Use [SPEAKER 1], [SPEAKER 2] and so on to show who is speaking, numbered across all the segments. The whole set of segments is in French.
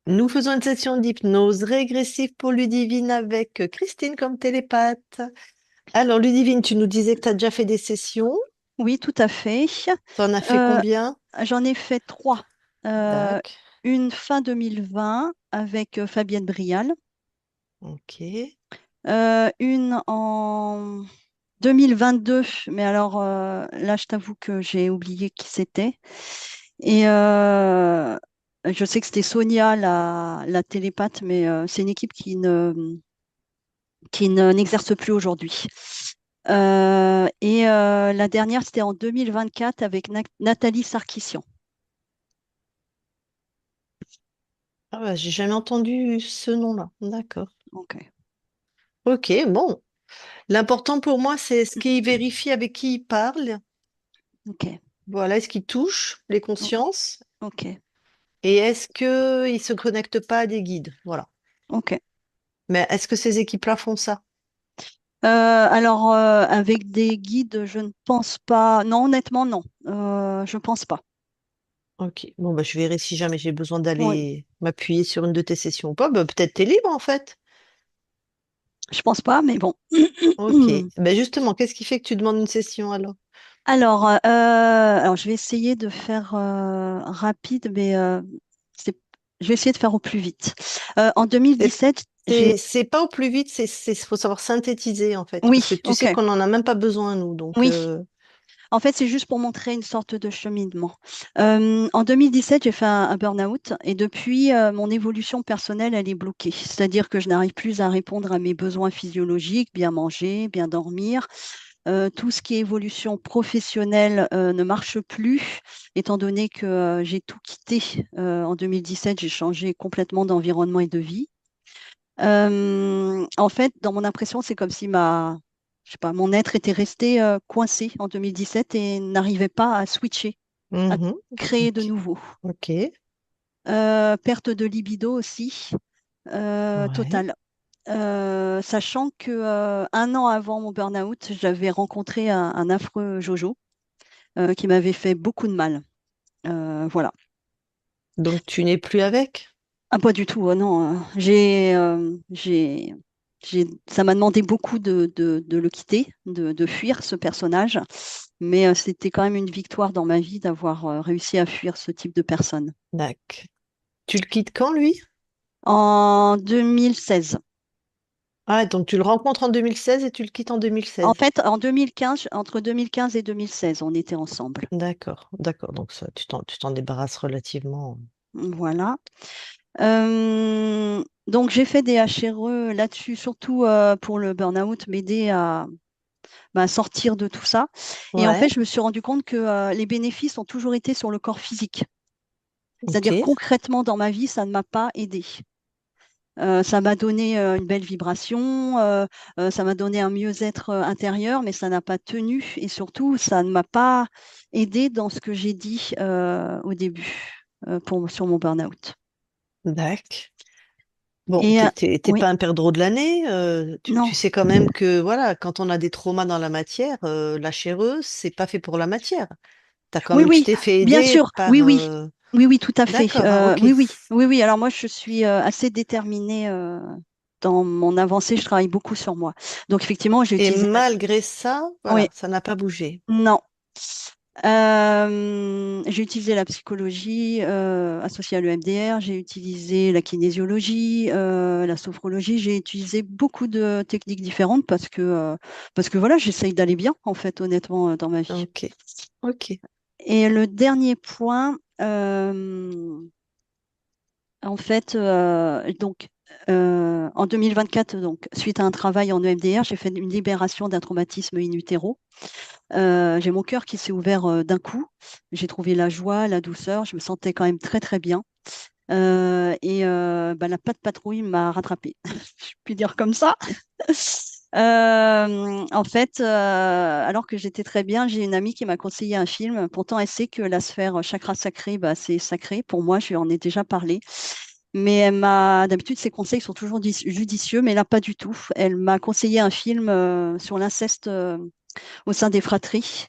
[SPEAKER 1] Nous faisons une session d'hypnose régressive pour Ludivine avec Christine comme télépathe. Alors, Ludivine, tu nous disais que tu as déjà fait des sessions.
[SPEAKER 2] Oui, tout à fait.
[SPEAKER 1] T'en as fait
[SPEAKER 2] Euh,
[SPEAKER 1] combien?
[SPEAKER 2] J'en ai fait trois. Euh,
[SPEAKER 1] Tac.
[SPEAKER 2] une fin 2020 avec Fabienne Brial,
[SPEAKER 1] Ok.
[SPEAKER 2] une en 2022, mais alors là, je t'avoue que j'ai oublié qui c'était. Et je sais que c'était Sonia, la télépathe, mais c'est une équipe n'exerce plus aujourd'hui. Et la dernière, c'était en 2024 avec Nathalie Sarkissian.
[SPEAKER 1] Ah bah, j'ai jamais entendu ce nom-là. D'accord.
[SPEAKER 2] Ok.
[SPEAKER 1] Ok, bon. L'important pour moi, c'est ce qu'il vérifie avec qui il parle.
[SPEAKER 2] Ok.
[SPEAKER 1] Voilà, est-ce qu'il touche les
[SPEAKER 2] O-
[SPEAKER 1] consciences?
[SPEAKER 2] Ok.
[SPEAKER 1] Et est-ce qu'il se connecte pas à des guides? Voilà.
[SPEAKER 2] Ok.
[SPEAKER 1] Mais est-ce que ces équipes-là font ça?
[SPEAKER 2] Alors, avec des guides, je ne pense pas. Non, honnêtement, non. Je pense pas.
[SPEAKER 1] Ok. Bon, bah, je verrai si jamais j'ai besoin
[SPEAKER 2] Oui,
[SPEAKER 1] d'aller m'appuyer sur une de tes sessions ou pas. Bah, peut-être t'es libre en fait.
[SPEAKER 2] je pense pas, mais bon.
[SPEAKER 1] Ok. Ben justement, qu'est-ce qui fait que tu demandes une session alors?
[SPEAKER 2] Alors, je vais essayer de faire rapide, mais c'est- je vais essayer de faire au plus vite. En
[SPEAKER 1] C'est
[SPEAKER 2] 2017, j'ai.
[SPEAKER 1] c'est pas au plus vite, faut savoir synthétiser en fait, parce que
[SPEAKER 2] Oui,
[SPEAKER 1] tu sais
[SPEAKER 2] ok.
[SPEAKER 1] qu'on n'en a même pas besoin nous. Donc,
[SPEAKER 2] Oui. En fait, c'est juste pour montrer une sorte de cheminement. En 2017, j'ai fait un burn-out et depuis, mon évolution personnelle, elle est bloquée. C'est-à-dire que je n'arrive plus à répondre à mes besoins physiologiques, bien manger, bien dormir. Tout ce qui est évolution professionnelle, ne marche plus, étant donné que, j'ai tout quitté. En 2017, j'ai changé complètement d'environnement et de vie. En fait, dans mon impression, c'est comme si je sais pas, mon être était resté coincé en 2017 et n'arrivait pas à switcher, à
[SPEAKER 1] mhm.
[SPEAKER 2] créer de
[SPEAKER 1] Ok.
[SPEAKER 2] nouveau.
[SPEAKER 1] Ok.
[SPEAKER 2] Perte de libido aussi,
[SPEAKER 1] Ouais.
[SPEAKER 2] totale. Sachant que 1 an avant mon burn-out, j'avais rencontré un affreux Jojo qui m'avait fait beaucoup de mal. Voilà.
[SPEAKER 1] Donc tu n'es plus avec?
[SPEAKER 2] Ah, pas du tout, non. Ça m'a demandé beaucoup de le quitter, de fuir ce personnage, mais c'était quand même une victoire dans ma vie d'avoir réussi à fuir ce type de personne.
[SPEAKER 1] D'accord. Tu le quittes quand lui?
[SPEAKER 2] En 2016.
[SPEAKER 1] Ah, donc tu le rencontres en 2016 et tu le quittes en
[SPEAKER 2] En
[SPEAKER 1] 2016.
[SPEAKER 2] fait, en 2015, entre 2015 et 2016, on était ensemble.
[SPEAKER 1] D'accord, d'accord. Donc ça, tu t'en débarrasses relativement.
[SPEAKER 2] Voilà. Donc, j'ai fait des HRE là-dessus, surtout pour le burn-out, m'aider à sortir de tout ça. Et en
[SPEAKER 1] Ouais.
[SPEAKER 2] fait, je me suis rendu compte que les bénéfices ont toujours été sur le corps physique.
[SPEAKER 1] Ok.
[SPEAKER 2] C'est-à-dire concrètement dans ma vie, ça ne m'a pas aidé. Ça m'a donné une belle vibration, ça m'a donné un mieux-être intérieur, mais ça n'a pas tenu et surtout, ça ne m'a pas aidé dans ce que j'ai dit au début sur mon burn-out.
[SPEAKER 1] D'accord. Bon,
[SPEAKER 2] Et
[SPEAKER 1] t'es
[SPEAKER 2] oui,
[SPEAKER 1] pas un perdreau de l'année. Tu
[SPEAKER 2] non,
[SPEAKER 1] sais quand même que voilà, quand on a des traumas dans la matière, la chaireuse, c'est pas fait pour la matière.
[SPEAKER 2] oui,
[SPEAKER 1] Tu
[SPEAKER 2] oui,
[SPEAKER 1] t'es fait
[SPEAKER 2] bien
[SPEAKER 1] aider
[SPEAKER 2] sûr,
[SPEAKER 1] par.
[SPEAKER 2] oui, oui, oui, oui, tout à fait.
[SPEAKER 1] D'accord, hein, ok.
[SPEAKER 2] Oui, oui, oui, oui. Alors moi, je suis assez déterminée dans mon avancée. Je travaille beaucoup sur moi. Donc effectivement, j'ai
[SPEAKER 1] Et
[SPEAKER 2] utilisé.
[SPEAKER 1] malgré ça,
[SPEAKER 2] Oui,
[SPEAKER 1] voilà, ça n'a pas bougé.
[SPEAKER 2] non. J'ai utilisé la psychologie associée à l'EMDR, j'ai utilisé la kinésiologie, la sophrologie, j'ai utilisé beaucoup de techniques différentes parce que voilà, j'essaye d'aller bien en fait, honnêtement, dans ma vie.
[SPEAKER 1] Ok, ok.
[SPEAKER 2] Et le dernier point, en fait, en 2024, donc, suite à un travail en EMDR, j'ai fait une libération d'un traumatisme in utero. J'ai mon cœur qui s'est ouvert d'un coup. J'ai trouvé la joie, la douceur. Je me sentais quand même très, très bien. Et bah, la patte patrouille m'a rattrapée. Je puis dire comme ça. En fait, alors que j'étais très bien, j'ai une amie qui m'a conseillé un film. Pourtant, elle sait que la sphère chakra sacré, bah, c'est sacré. Pour moi, je lui en ai déjà parlé. Mais d'habitude, ses conseils sont toujours judicieux, mais là, pas du tout. Elle m'a conseillé un film sur l'inceste au sein des fratries.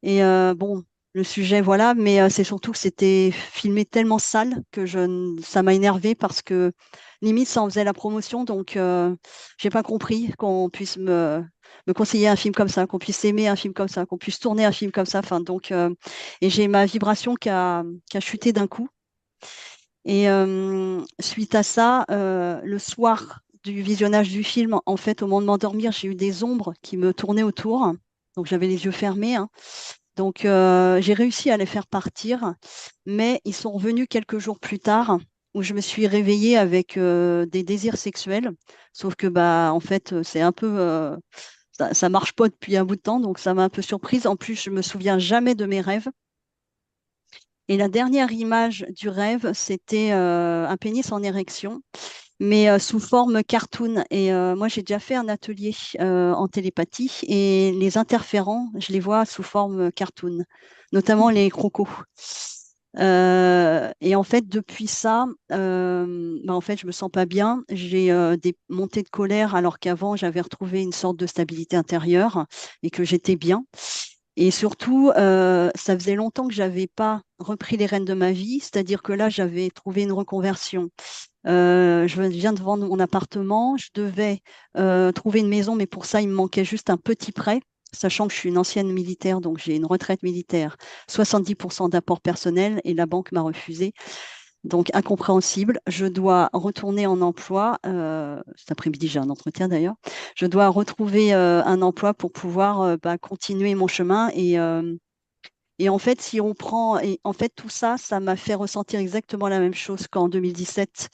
[SPEAKER 2] Et bon, le sujet, voilà, mais c'est surtout que c'était filmé tellement sale que ça m'a énervé parce que limite ça en faisait la promotion, donc j'ai pas compris qu'on puisse me conseiller un film comme ça, qu'on puisse aimer un film comme ça, qu'on puisse tourner un film comme ça. Enfin, donc, et j'ai ma vibration qui a chuté d'un coup. Et suite à ça, le soir du visionnage du film, en fait, au moment de m'endormir, j'ai eu des ombres qui me tournaient autour. Donc j'avais les yeux fermés, hein. Donc, j'ai réussi à les faire partir, mais ils sont revenus quelques jours plus tard, où je me suis réveillée avec des désirs sexuels. Sauf que, bah, en fait, c'est un peu, ça marche pas depuis un bout de temps, donc ça m'a un peu surprise. En plus, je me souviens jamais de mes rêves. Et la dernière image du rêve, c'était un pénis en érection, mais sous forme cartoon. Et moi, j'ai déjà fait un atelier en télépathie et les interférents, je les vois sous forme cartoon, notamment les crocos. Et en fait, depuis ça, bah, en fait, je me sens pas bien. J'ai des montées de colère alors qu'avant, j'avais retrouvé une sorte de stabilité intérieure et que j'étais bien. Et surtout, ça faisait longtemps que j'avais pas repris les rênes de ma vie, c'est-à-dire que là, j'avais trouvé une reconversion. Je viens de vendre mon appartement, je devais trouver une maison, mais pour ça, il me manquait juste un petit prêt, sachant que je suis une ancienne militaire, donc j'ai une retraite militaire, 70% d'apport personnel, et la banque m'a refusé. Donc, incompréhensible. Je dois retourner en emploi. Cet après-midi, j'ai un entretien d'ailleurs. Je dois retrouver un emploi pour pouvoir bah, continuer mon chemin. Et en fait, si on prend, et en fait, tout ça, ça m'a fait ressentir exactement la même chose qu'en 2017.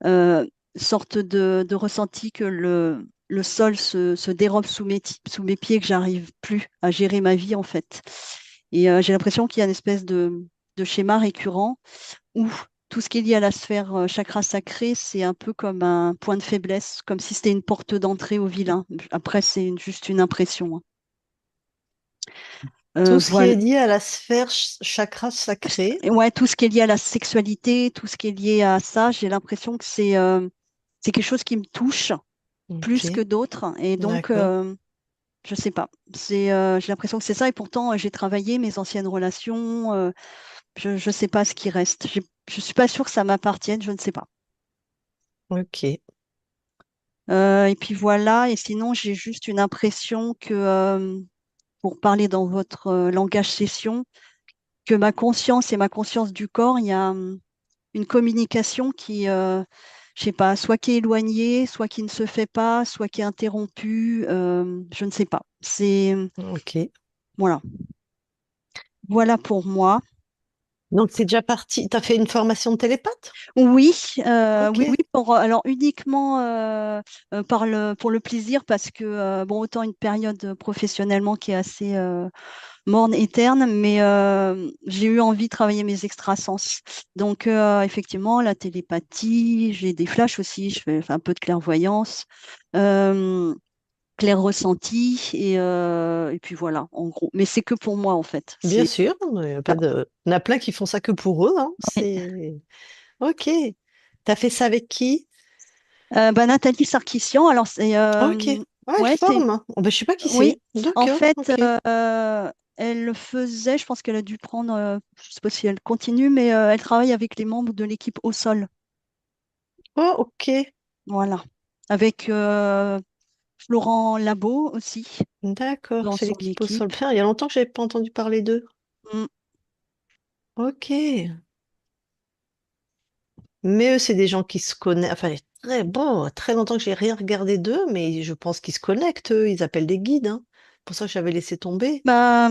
[SPEAKER 2] Euh, Sorte de ressenti que le sol se dérobe sous mes pieds, que j'arrive plus à gérer ma vie, en fait. Et j'ai l'impression qu'il y a une espèce de schéma récurrent où tout ce qui est lié à la sphère chakra sacré, c'est un peu comme un point de faiblesse, comme si c'était une porte d'entrée au vilain. Après, c'est juste une impression, hein.
[SPEAKER 1] Tout ce qui
[SPEAKER 2] Voilà.
[SPEAKER 1] est lié à la sphère chakra sacré.
[SPEAKER 2] Et ouais, tout ce qui est lié à la sexualité, tout ce qui est lié à ça, j'ai l'impression que c'est quelque chose qui me touche plus que
[SPEAKER 1] Ok,
[SPEAKER 2] d'autres. Et donc,
[SPEAKER 1] d'accord.
[SPEAKER 2] je sais pas. J'ai l'impression que c'est ça. Et pourtant, j'ai travaillé mes anciennes relations. Je sais pas ce qui reste. Je suis pas sûre que ça m'appartienne. Je ne sais pas.
[SPEAKER 1] Ok.
[SPEAKER 2] Et puis voilà. Et sinon, j'ai juste une impression que, pour parler dans votre langage session, que ma conscience et ma conscience du corps, il y a une communication qui, je sais pas, soit qui est éloignée, soit qui ne se fait pas, soit qui est interrompue. Je ne sais pas.
[SPEAKER 1] Ok.
[SPEAKER 2] Voilà. Voilà pour moi.
[SPEAKER 1] Donc, c'est déjà parti. Tu as fait une formation de télépathe?
[SPEAKER 2] Oui,
[SPEAKER 1] Ok.
[SPEAKER 2] oui, oui, alors uniquement pour le plaisir, parce que, bon, autant une période professionnellement qui est assez morne et terne, mais j'ai eu envie de travailler mes extrasens. Donc, effectivement, la télépathie, j'ai des flashs aussi, je fais un peu de clairvoyance, euh, clair ressenti, et puis voilà, en gros. Mais c'est que pour moi, en fait.
[SPEAKER 1] Bien
[SPEAKER 2] C'est
[SPEAKER 1] sûr. Il y a pas
[SPEAKER 2] voilà.
[SPEAKER 1] de... Il y en a plein qui font ça que pour eux, hein.
[SPEAKER 2] Ouais.
[SPEAKER 1] C'est... Ok. T'as fait ça avec qui?
[SPEAKER 2] Bah, Nathalie Sarkissian, alors
[SPEAKER 1] Ok. Ah, elle
[SPEAKER 2] ouais, c'est
[SPEAKER 1] forme. Oh, ben, je sais pas qui
[SPEAKER 2] oui.
[SPEAKER 1] c'est.
[SPEAKER 2] En
[SPEAKER 1] D'accord.
[SPEAKER 2] fait,
[SPEAKER 1] Ok.
[SPEAKER 2] elle faisait, je pense qu'elle a dû prendre, je sais pas si elle continue, mais elle travaille avec les membres de l'équipe au sol.
[SPEAKER 1] Oh, ok.
[SPEAKER 2] Voilà. Avec Florent Labo aussi
[SPEAKER 1] D'accord.
[SPEAKER 2] dans
[SPEAKER 1] C'est
[SPEAKER 2] son
[SPEAKER 1] l'équipe au sol.
[SPEAKER 2] équipe.
[SPEAKER 1] Bien, il y a longtemps que j'avais pas entendu parler d'eux.
[SPEAKER 2] Mm.
[SPEAKER 1] Ok. Mais eux, c'est des gens qui se connaissent. Enfin, très bon, très longtemps que j'ai rien regardé d'eux, mais je pense qu'ils se connectent, eux. Ils appellent des guides, hein. Pour ça que j'avais laissé tomber.
[SPEAKER 2] Bah,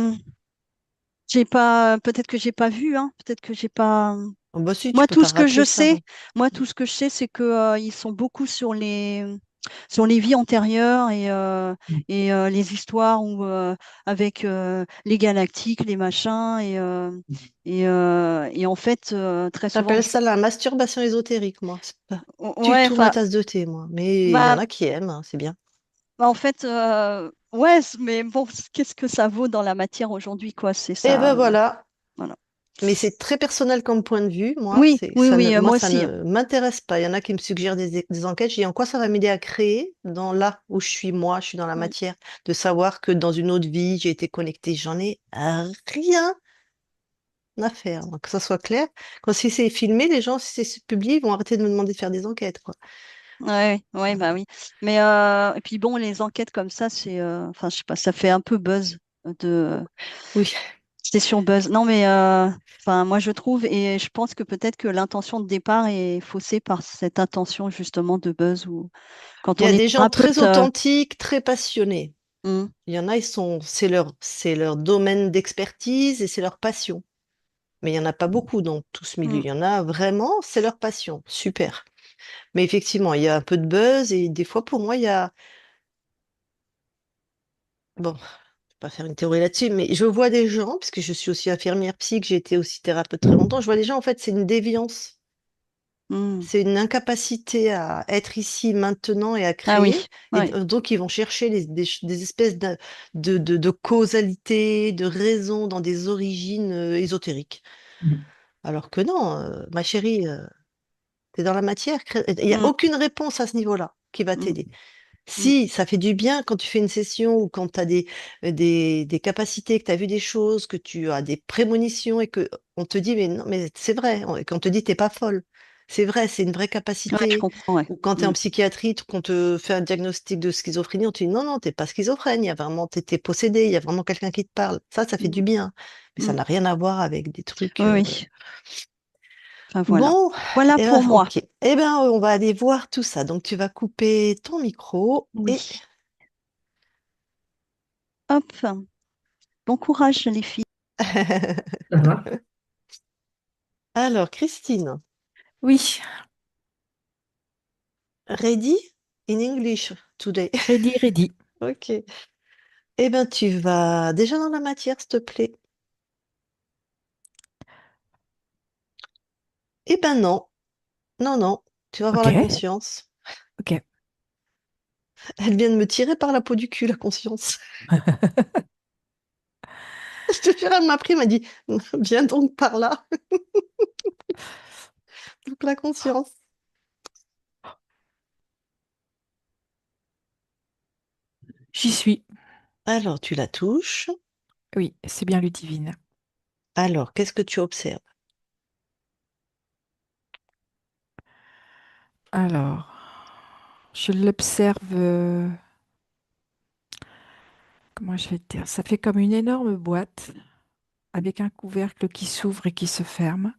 [SPEAKER 2] j'ai pas, peut-être que j'ai pas vu, hein, peut-être que j'ai pas.
[SPEAKER 1] Oh, bah si, tu
[SPEAKER 2] Moi,
[SPEAKER 1] peux t'en rappeler,
[SPEAKER 2] tout ce que je sais, c'est que ils sont beaucoup sur les vies antérieures et les histoires où avec les galactiques, les machins et en fait très souvent,
[SPEAKER 1] J'appelle ça la masturbation ésotérique, moi. C'est pas du
[SPEAKER 2] ouais,
[SPEAKER 1] tout ma
[SPEAKER 2] enfin,
[SPEAKER 1] tasse de thé, moi. Mais il y en
[SPEAKER 2] bah,
[SPEAKER 1] a qui aiment, hein, c'est bien.
[SPEAKER 2] en fait, ouais, mais bon, qu'est-ce que ça vaut dans la matière aujourd'hui, quoi? C'est
[SPEAKER 1] Et
[SPEAKER 2] ça,
[SPEAKER 1] ben voilà.
[SPEAKER 2] voilà.
[SPEAKER 1] Mais c'est très personnel comme point de vue. Moi,
[SPEAKER 2] Oui, oui, oui,
[SPEAKER 1] moi,
[SPEAKER 2] moi
[SPEAKER 1] ça
[SPEAKER 2] aussi, hein.
[SPEAKER 1] ne m'intéresse pas. Il y en a qui me suggèrent des enquêtes. Je dis en quoi ça va m'aider à créer dans là où je suis moi, je suis dans la
[SPEAKER 2] Mm.
[SPEAKER 1] matière, de savoir que dans une autre vie, j'ai été connectée. J'en ai rien à faire. Donc, que ça soit clair. Quand si c'est filmé, les gens, si c'est publié, ils vont arrêter de me demander de faire des enquêtes, quoi.
[SPEAKER 2] Ouais, ouais, bah oui. Mais et puis bon, les enquêtes comme ça, c'est, enfin, je sais pas, ça fait un peu buzz de
[SPEAKER 1] Oui,
[SPEAKER 2] session buzz. Non, mais enfin, moi je trouve et je pense que peut-être que l'intention de départ est faussée par cette intention justement de buzz ou quand
[SPEAKER 1] il y
[SPEAKER 2] on
[SPEAKER 1] a
[SPEAKER 2] est
[SPEAKER 1] des gens très
[SPEAKER 2] thérapeute.
[SPEAKER 1] authentiques, très passionnés.
[SPEAKER 2] Hmm,
[SPEAKER 1] Il y en a, c'est leur domaine d'expertise et c'est leur passion. Mais il y en a pas beaucoup dans tout ce milieu.
[SPEAKER 2] hmm,
[SPEAKER 1] Il y en a vraiment, c'est leur passion. Super. Mais effectivement, il y a un peu de buzz et des fois, pour moi, il y a, bon, je vais pas faire une théorie là-dessus, mais je vois des gens, puisque je suis aussi infirmière psy, que j'ai été aussi thérapeute très longtemps, je vois des gens, en fait, c'est une déviance.
[SPEAKER 2] hmm.
[SPEAKER 1] C'est une incapacité à être ici maintenant et à
[SPEAKER 2] Ah oui,
[SPEAKER 1] créer. Et
[SPEAKER 2] ouais.
[SPEAKER 1] donc, ils vont chercher des espèces de causalité, de raison dans des origines ésotériques. Alors que non, ma chérie, t'es dans la matière. Il n'y a
[SPEAKER 2] Hmm,
[SPEAKER 1] aucune réponse à ce niveau-là qui va
[SPEAKER 2] hmm,
[SPEAKER 1] t'aider.
[SPEAKER 2] hmm,
[SPEAKER 1] Si, ça fait du bien quand tu fais une session ou quand tu as des capacités, que tu as vu des choses, que tu as des prémonitions et que on te dit, mais non, mais c'est vrai, et qu'on te dit, t'es pas folle. C'est vrai, c'est une vraie
[SPEAKER 2] ouais, je
[SPEAKER 1] capacité.
[SPEAKER 2] comprends, ouais.
[SPEAKER 1] Ou quand tu es
[SPEAKER 2] Hmm,
[SPEAKER 1] en psychiatrie, qu'on te fait un diagnostic de schizophrénie, on te dit, non, non, t'es pas schizophrène, il y a vraiment, t'es possédé, il y a vraiment quelqu'un qui te parle. Ça fait
[SPEAKER 2] hmm,
[SPEAKER 1] du bien. Mais ça
[SPEAKER 2] hmm.
[SPEAKER 1] n'a rien à voir avec des trucs.
[SPEAKER 2] Oui, oui. Enfin voilà.
[SPEAKER 1] Bon,
[SPEAKER 2] Voilà
[SPEAKER 1] eh ben,
[SPEAKER 2] pour moi.
[SPEAKER 1] ok. Eh ben, on va aller voir tout ça. Donc, tu vas couper ton micro et
[SPEAKER 2] Oui. Hop. Bon courage, les filles.
[SPEAKER 3] Ça va?
[SPEAKER 1] Alors, Christine,
[SPEAKER 3] Oui,
[SPEAKER 1] ready in English today.
[SPEAKER 3] ready, ready.
[SPEAKER 1] Ok. Eh ben, tu vas déjà dans la matière, s'il te plaît. Eh ben non, non, non. Tu vas avoir
[SPEAKER 3] Ok,
[SPEAKER 1] la conscience.
[SPEAKER 3] ok.
[SPEAKER 1] Elle vient de me tirer par la peau du cul, la conscience. Je te jure, elle m'a pris, elle m'a dit, viens donc par là. Donc, la conscience.
[SPEAKER 3] J'y suis.
[SPEAKER 1] Alors, tu la touches.
[SPEAKER 3] Oui, c'est bien Ludivine.
[SPEAKER 1] Alors, qu'est-ce que tu observes?
[SPEAKER 3] Alors, je l'observe, comment je vais te dire, ça fait comme une énorme boîte avec un couvercle qui s'ouvre et qui se ferme.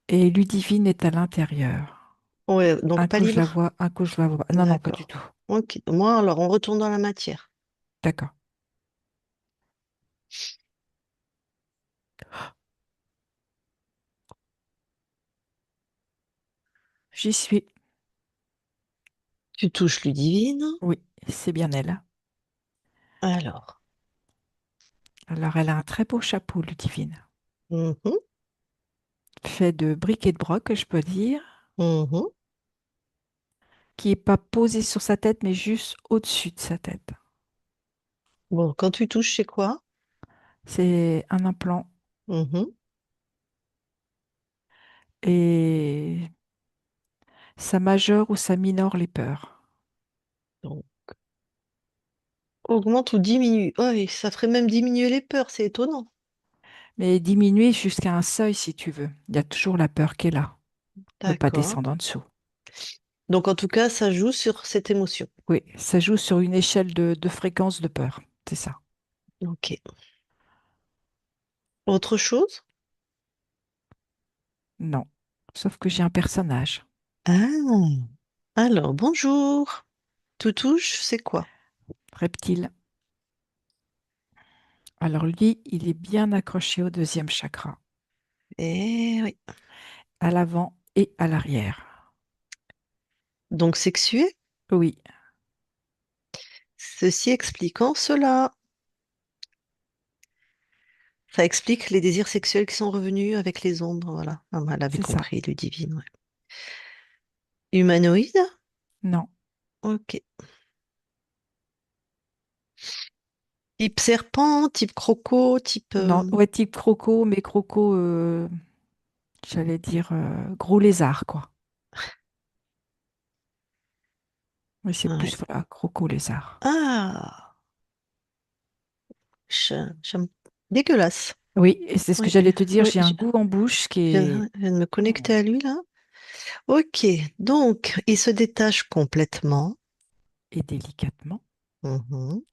[SPEAKER 3] Et Ludivine est à l'intérieur.
[SPEAKER 1] Ouais, donc
[SPEAKER 3] Un
[SPEAKER 1] pas
[SPEAKER 3] coup je la
[SPEAKER 1] libre.
[SPEAKER 3] vois, un coup je la vois. Non, non, pas du
[SPEAKER 1] D'accord.
[SPEAKER 3] tout.
[SPEAKER 1] Ok. Moi, alors, on retourne dans la matière.
[SPEAKER 3] D'accord. J'y suis.
[SPEAKER 1] Tu touches Ludivine.
[SPEAKER 3] Oui, c'est bien elle.
[SPEAKER 1] Alors.
[SPEAKER 3] Alors, elle a un très beau chapeau, Ludivine,
[SPEAKER 1] Mhm,
[SPEAKER 3] fait de briques et de broc, je peux dire,
[SPEAKER 1] mhm.
[SPEAKER 3] qui n'est pas posé sur sa tête, mais juste au-dessus de sa tête.
[SPEAKER 1] Bon, quand tu touches, c'est quoi?
[SPEAKER 3] C'est un implant
[SPEAKER 1] Mhm.
[SPEAKER 3] et ça majeure ou ça minore les peurs.
[SPEAKER 1] Donc, augmente ou diminue. Oui, ça ferait même diminuer les peurs, c'est étonnant.
[SPEAKER 3] Mais diminuer jusqu'à un seuil si tu veux. Il y a toujours la peur qui est là, ne pas
[SPEAKER 1] D'accord.
[SPEAKER 3] descendre en dessous.
[SPEAKER 1] Donc, en tout cas, ça joue sur cette émotion.
[SPEAKER 3] Oui, ça joue sur une échelle de fréquence de peur. C'est ça.
[SPEAKER 1] Ok. Autre chose?
[SPEAKER 3] Non. Sauf que j'ai un personnage,
[SPEAKER 1] Ah, alors, bonjour. Tout touche, c'est quoi?
[SPEAKER 3] reptile. Alors lui, il est bien accroché au deuxième chakra,
[SPEAKER 1] Eh oui.
[SPEAKER 3] à l'avant et à l'arrière.
[SPEAKER 1] Donc, sexué,
[SPEAKER 3] Oui,
[SPEAKER 1] ceci expliquant cela. Ça explique les désirs sexuels qui sont revenus avec les ombres. Voilà. Ah, elle avait
[SPEAKER 3] c'est ça.
[SPEAKER 1] compris, le divin. Ouais. Humanoïde?
[SPEAKER 3] Non,
[SPEAKER 1] Ok. Type serpent, type croco, type...
[SPEAKER 3] non. Ouais, type croco, mais croco, j'allais dire gros lézard, quoi. Mais c'est
[SPEAKER 1] ouais.
[SPEAKER 3] plus, voilà, croco lézard.
[SPEAKER 1] Ah, chat- chat- dégueulasse.
[SPEAKER 3] Oui, et c'est ce que
[SPEAKER 1] Oui,
[SPEAKER 3] j'allais te dire,
[SPEAKER 1] oui,
[SPEAKER 3] j'ai un goût en bouche qui est...
[SPEAKER 1] je viens de me connecter à lui là. Ok, donc il se détache complètement.
[SPEAKER 3] Et délicatement,
[SPEAKER 1] Mhm.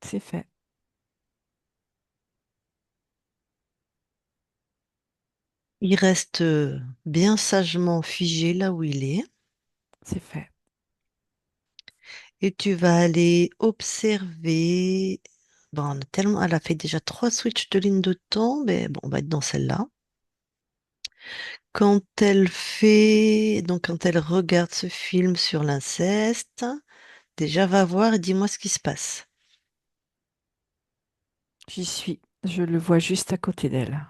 [SPEAKER 3] c'est fait,
[SPEAKER 1] Il reste bien sagement figé là où il est.
[SPEAKER 3] c'est fait.
[SPEAKER 1] Et tu vas aller observer. Bon, on a tellement... Elle a fait déjà trois switches de ligne de temps, mais bon, on va être dans celle-là. Quand elle fait, donc quand elle regarde ce film sur l'inceste, déjà va voir et dis-moi ce qui se passe.
[SPEAKER 3] J'y suis, je le vois juste à côté d'elle.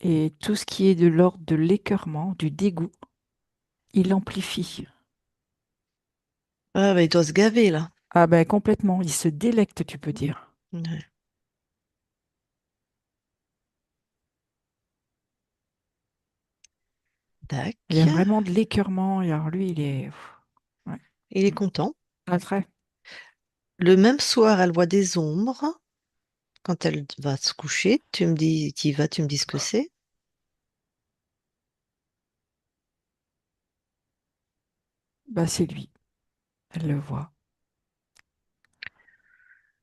[SPEAKER 3] Et tout ce qui est de l'ordre de l'écœurement, du dégoût, il amplifie.
[SPEAKER 1] Ah, bah, il doit se gaver là.
[SPEAKER 3] Ah ben complètement, il se délecte, tu peux dire.
[SPEAKER 1] Ouais. Tac.
[SPEAKER 3] Il y a vraiment de l'écœurement, et alors lui, il est... Ouais.
[SPEAKER 1] Il est content.
[SPEAKER 3] Ah, très.
[SPEAKER 1] Le même soir, elle voit des ombres. Quand elle va se coucher, tu me dis, tu y vas, tu me dis ce que c'est.
[SPEAKER 3] Bah c'est lui, elle le voit.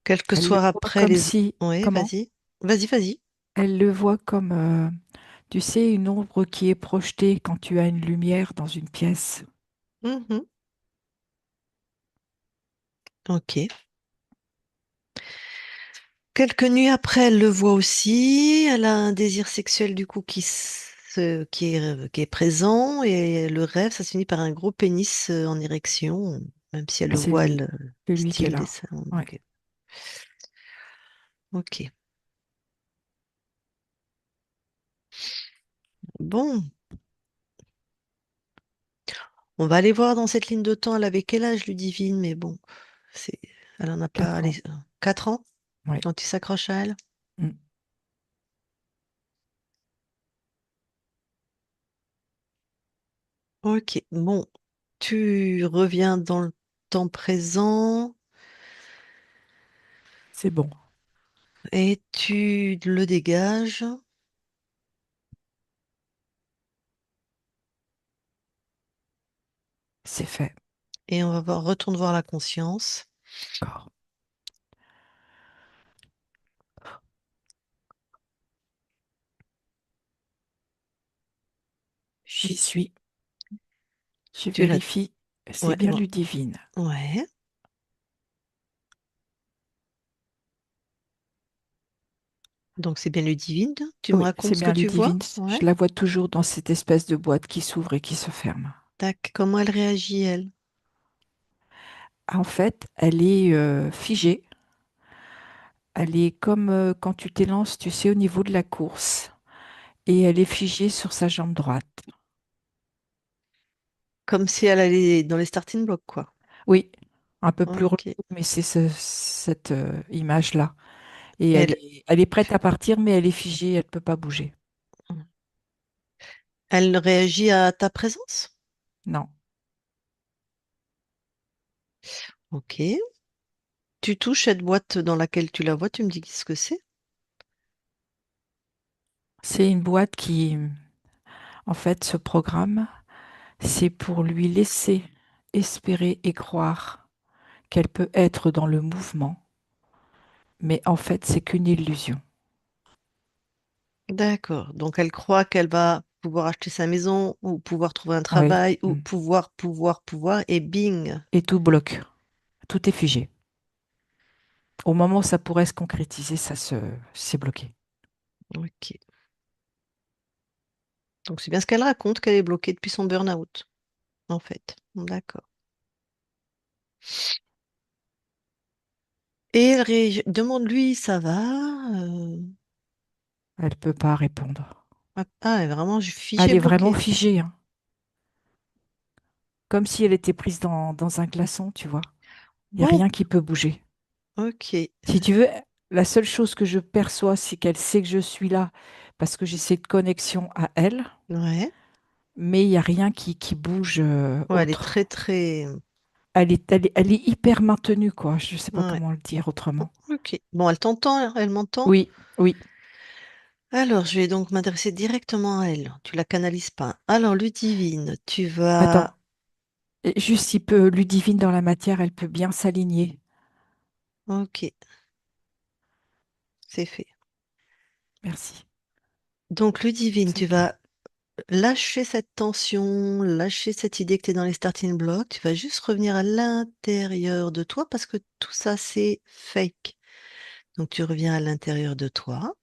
[SPEAKER 1] Quelques
[SPEAKER 3] Elle le
[SPEAKER 1] soirs
[SPEAKER 3] voit
[SPEAKER 1] après,
[SPEAKER 3] comme
[SPEAKER 1] les...
[SPEAKER 3] si...
[SPEAKER 1] Oui,
[SPEAKER 3] Comment?
[SPEAKER 1] vas-y. Vas-y, vas-y.
[SPEAKER 3] Elle le voit comme, tu sais, une ombre qui est projetée quand tu as une lumière dans une pièce.
[SPEAKER 1] Mhm. Ok. Quelques nuits après, elle le voit aussi. Elle a un désir sexuel du coup qui est présent et le rêve, ça se finit par un gros pénis en érection, même si elle
[SPEAKER 3] Ah,
[SPEAKER 1] le voit, elle,
[SPEAKER 3] c'est lui qui est
[SPEAKER 1] style
[SPEAKER 3] là.
[SPEAKER 1] dessin.
[SPEAKER 3] Ouais,
[SPEAKER 1] Ok. Ok. Bon, on va aller voir dans cette ligne de temps. Elle avait quel âge, Ludivine? Mais bon, c'est, elle en a pas.
[SPEAKER 3] 4 ans.
[SPEAKER 1] Allez, 4 ans
[SPEAKER 3] Ouais.
[SPEAKER 1] quand il s'accroche à elle.
[SPEAKER 3] Mm.
[SPEAKER 1] Ok. Bon, tu reviens dans le temps présent.
[SPEAKER 3] C'est bon,
[SPEAKER 1] Et tu le dégages
[SPEAKER 3] c'est fait.
[SPEAKER 1] et on va voir, retourne voir la conscience.
[SPEAKER 3] D'accord. J'y suis. Je
[SPEAKER 1] Tu l'as.
[SPEAKER 3] vérifie. C'est
[SPEAKER 1] Ouais,
[SPEAKER 3] bien
[SPEAKER 1] bon.
[SPEAKER 3] Ludivine.
[SPEAKER 1] Ouais. Donc c'est bien Ludivine. Tu me
[SPEAKER 3] Oui,
[SPEAKER 1] racontes
[SPEAKER 3] c'est
[SPEAKER 1] ce que
[SPEAKER 3] bien
[SPEAKER 1] tu vois?
[SPEAKER 3] Ludivine.
[SPEAKER 1] Ouais.
[SPEAKER 3] Je la vois toujours dans cette espèce de boîte qui s'ouvre et qui se ferme.
[SPEAKER 1] Tac. Comment elle réagit, elle?
[SPEAKER 3] En fait, elle est figée. Elle est comme quand tu t'élances, tu sais, au niveau de la course. Et elle est figée sur sa jambe droite.
[SPEAKER 1] Comme si elle allait dans les starting blocks, quoi.
[SPEAKER 3] Oui, un peu plus relou,
[SPEAKER 1] Ok.
[SPEAKER 3] mais c'est cette image-là. Et
[SPEAKER 1] Elle,
[SPEAKER 3] elle est prête à partir, mais elle est figée, elle ne peut pas bouger.
[SPEAKER 1] elle réagit à ta présence?
[SPEAKER 3] Non,
[SPEAKER 1] Ok. Tu touches cette boîte dans laquelle tu la vois, tu me dis ce que c'est?
[SPEAKER 3] c'est une boîte qui, en fait, ce programme, c'est pour lui laisser espérer et croire qu'elle peut être dans le mouvement, mais en fait, c'est qu'une illusion.
[SPEAKER 1] D'accord. Donc elle croit qu'elle va pouvoir acheter sa maison ou pouvoir trouver un
[SPEAKER 3] Oui.
[SPEAKER 1] travail ou
[SPEAKER 3] Mm.
[SPEAKER 1] pouvoir et bing.
[SPEAKER 3] Et tout bloque, tout est figé. Au moment où ça pourrait se concrétiser, c'est bloqué.
[SPEAKER 1] Ok. Donc c'est bien ce qu'elle raconte, qu'elle est bloquée depuis son burn-out, en fait. D'accord. Et demande-lui, ça va?
[SPEAKER 3] Elle peut pas répondre.
[SPEAKER 1] Ah, elle est vraiment
[SPEAKER 3] Elle
[SPEAKER 1] figée,
[SPEAKER 3] est vraiment
[SPEAKER 1] bloquée.
[SPEAKER 3] figée, hein. Comme si elle était prise dans un glaçon, tu vois. Il n'y a
[SPEAKER 1] Bon,
[SPEAKER 3] rien qui peut bouger.
[SPEAKER 1] ok.
[SPEAKER 3] Si tu veux, la seule chose que je perçois, c'est qu'elle sait que je suis là parce que j'ai cette connexion à elle,
[SPEAKER 1] Ouais.
[SPEAKER 3] mais il n'y a rien qui bouge
[SPEAKER 1] Ouais, elle est
[SPEAKER 3] autre.
[SPEAKER 1] très, très...
[SPEAKER 3] Elle est hyper maintenue, quoi. Je ne sais pas
[SPEAKER 1] Ouais.
[SPEAKER 3] comment le dire autrement.
[SPEAKER 1] Ok. Bon, elle t'entend, elle m'entend?
[SPEAKER 3] Oui, oui.
[SPEAKER 1] Alors, je vais donc m'adresser directement à elle. Tu la canalises pas. Alors, Ludivine, tu vas...
[SPEAKER 3] Attends, juste il peut, Ludivine dans la matière, elle peut bien s'aligner.
[SPEAKER 1] Ok, c'est fait.
[SPEAKER 3] Merci.
[SPEAKER 1] Donc, Ludivine,
[SPEAKER 3] C'est
[SPEAKER 1] tu
[SPEAKER 3] OK.
[SPEAKER 1] vas lâcher cette tension, lâcher cette idée que tu es dans les starting blocks. Tu vas juste revenir à l'intérieur de toi parce que tout ça, c'est fake. Donc, tu reviens à l'intérieur de toi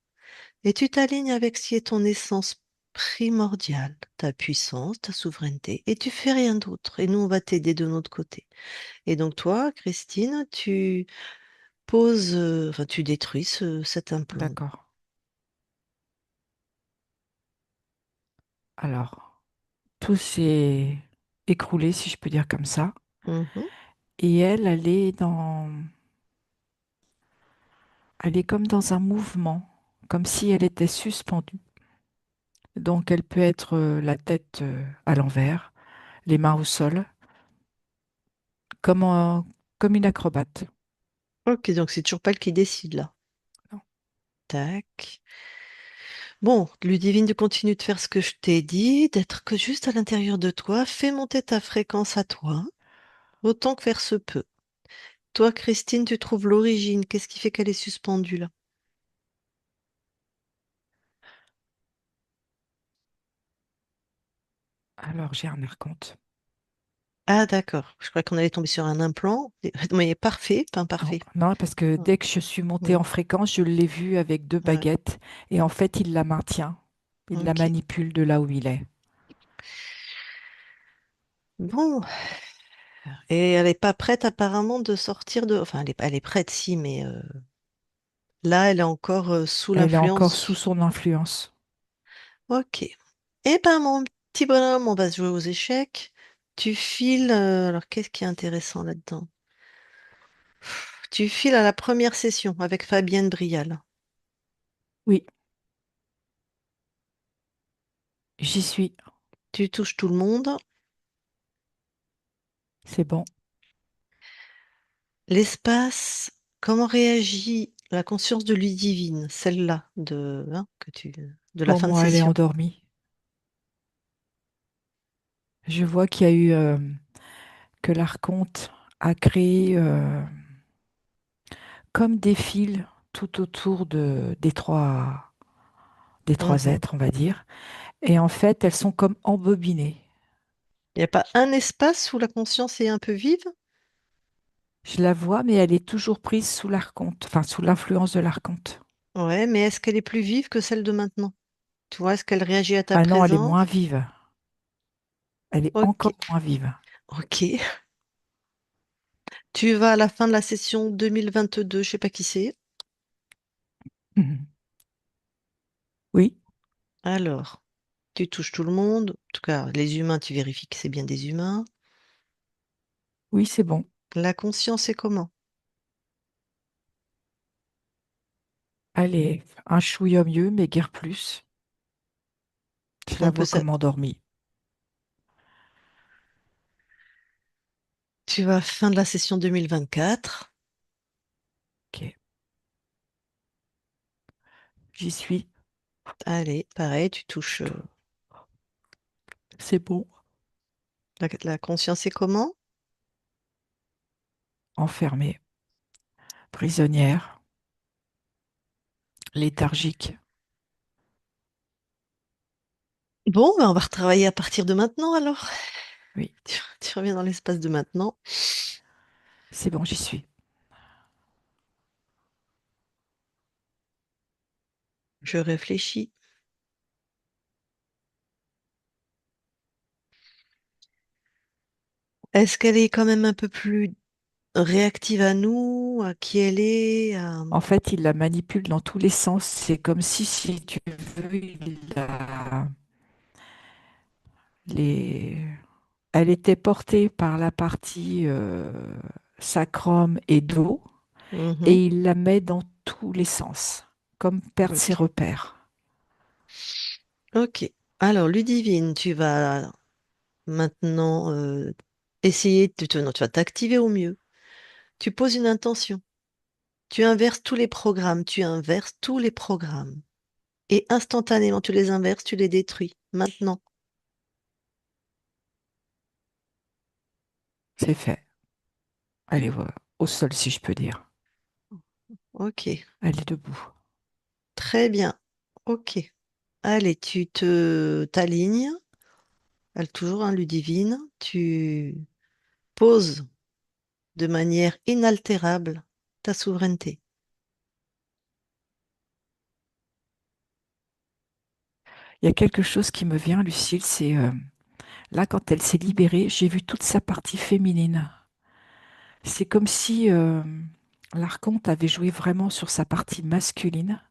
[SPEAKER 1] et tu t'alignes avec ce qui est ton essence primordiale, ta puissance, ta souveraineté. Et tu fais rien d'autre. Et nous, on va t'aider de notre côté. Et donc, toi, Christine, tu poses, enfin, tu détruis cet implant.
[SPEAKER 3] D'accord. Alors, tout s'est écroulé, si je peux dire comme ça.
[SPEAKER 1] Mhm,
[SPEAKER 3] Et elle est comme dans un mouvement, comme si elle était suspendue. Donc, elle peut être la tête à l'envers, les mains au sol, comme, comme une acrobate.
[SPEAKER 1] ok, donc c'est toujours pas elle qui décide là.
[SPEAKER 3] Non.
[SPEAKER 1] Tac. Bon, Ludivine, tu continues de faire ce que je t'ai dit, d'être que juste à l'intérieur de toi. Fais monter ta fréquence à toi, autant que faire se peut. Toi, Christine, tu trouves l'origine. Qu'est-ce qui fait qu'elle est suspendue là?
[SPEAKER 3] Alors, j'ai un archonte.
[SPEAKER 1] Ah, d'accord. Je crois qu'on allait tomber sur un implant. Mais parfait, pas
[SPEAKER 3] Non,
[SPEAKER 1] imparfait.
[SPEAKER 3] non, parce que
[SPEAKER 1] Ouais.
[SPEAKER 3] dès que je suis montée
[SPEAKER 1] Mm.
[SPEAKER 3] en fréquence, je l'ai vu avec deux
[SPEAKER 1] Ouais.
[SPEAKER 3] baguettes et en fait, il la maintient. Il la
[SPEAKER 1] Ok.
[SPEAKER 3] manipule de là où il est.
[SPEAKER 1] Bon. Et elle n'est pas prête apparemment de sortir de... Enfin, elle est prête, si, mais là, elle est encore sous
[SPEAKER 3] Elle est encore
[SPEAKER 1] l'influence.
[SPEAKER 3] sous son influence.
[SPEAKER 1] Ok. Eh ben, mon petit bonhomme, on va se jouer aux échecs. Tu files. Alors, qu'est-ce qui est intéressant là-dedans? Tu files à la première session avec Fabienne Brial.
[SPEAKER 3] Oui, j'y suis.
[SPEAKER 1] Tu touches tout le monde.
[SPEAKER 3] C'est bon.
[SPEAKER 1] L'espace, comment réagit la conscience de Ludivine, celle-là de la
[SPEAKER 3] Pour
[SPEAKER 1] fin de
[SPEAKER 3] moi, elle est
[SPEAKER 1] session?
[SPEAKER 3] endormie. Je vois qu'il y a eu que l'archonte a créé comme des fils tout autour des trois
[SPEAKER 1] Mhm.
[SPEAKER 3] êtres, on va dire. Et en fait, elles sont comme embobinées.
[SPEAKER 1] Il n'y a pas un espace où la conscience est un peu vive?
[SPEAKER 3] Je la vois, mais elle est toujours prise sous l'archonte, enfin sous l'influence de l'archonte.
[SPEAKER 1] Ouais, mais est-ce qu'elle est plus vive que celle de maintenant? Tu vois, est-ce qu'elle réagit à ta
[SPEAKER 3] Ah non, elle est
[SPEAKER 1] présence?
[SPEAKER 3] moins vive. Elle est
[SPEAKER 1] Ok,
[SPEAKER 3] encore moins vive.
[SPEAKER 1] ok. Tu vas à la fin de la session 2022, je sais pas qui c'est.
[SPEAKER 3] Mhm. Oui,
[SPEAKER 1] Alors, tu touches tout le monde. En tout cas, les humains, tu vérifies que c'est bien des humains.
[SPEAKER 3] oui, c'est bon.
[SPEAKER 1] La conscience est comment?
[SPEAKER 3] Elle est un chouïa mieux, mais guère plus. Je la
[SPEAKER 1] On peut
[SPEAKER 3] vois
[SPEAKER 1] sa-
[SPEAKER 3] comme endormie.
[SPEAKER 1] Tu vas à fin de la session 2024.
[SPEAKER 3] Ok, j'y suis.
[SPEAKER 1] Allez, pareil, tu touches.
[SPEAKER 3] C'est bon.
[SPEAKER 1] La conscience est comment?
[SPEAKER 3] Enfermée, prisonnière, léthargique.
[SPEAKER 1] Bon, ben, on va retravailler à partir de maintenant alors.
[SPEAKER 3] Oui,
[SPEAKER 1] Tu reviens dans l'espace de maintenant.
[SPEAKER 3] c'est bon, j'y suis.
[SPEAKER 1] Je réfléchis. Est-ce qu'elle est quand même un peu plus réactive à nous, à qui elle est,
[SPEAKER 3] En fait, il la manipule dans tous les sens. C'est comme si tu veux, les... elle était portée par la partie sacrum et dos,
[SPEAKER 1] Mhm.
[SPEAKER 3] et il la met dans tous les sens, comme perdre ses
[SPEAKER 1] Ok.
[SPEAKER 3] repères.
[SPEAKER 1] Ok. Alors, Ludivine, tu vas maintenant essayer non, tu vas t'activer au mieux. Tu poses une intention. Tu inverses tous les programmes. Tu inverses tous les programmes. Et instantanément, tu les inverses, tu les détruis. Maintenant.
[SPEAKER 3] C'est fait. Elle est au sol, si je peux dire.
[SPEAKER 1] Ok.
[SPEAKER 3] Elle est debout.
[SPEAKER 1] Très bien. Ok. Allez, tu te t'alignes. Elle toujours un Ludivine. Tu poses de manière inaltérable ta souveraineté.
[SPEAKER 3] Il y a quelque chose qui me vient, Lucille, c'est là, quand elle s'est libérée, j'ai vu toute sa partie féminine. C'est comme si l'archonte avait joué vraiment sur sa partie masculine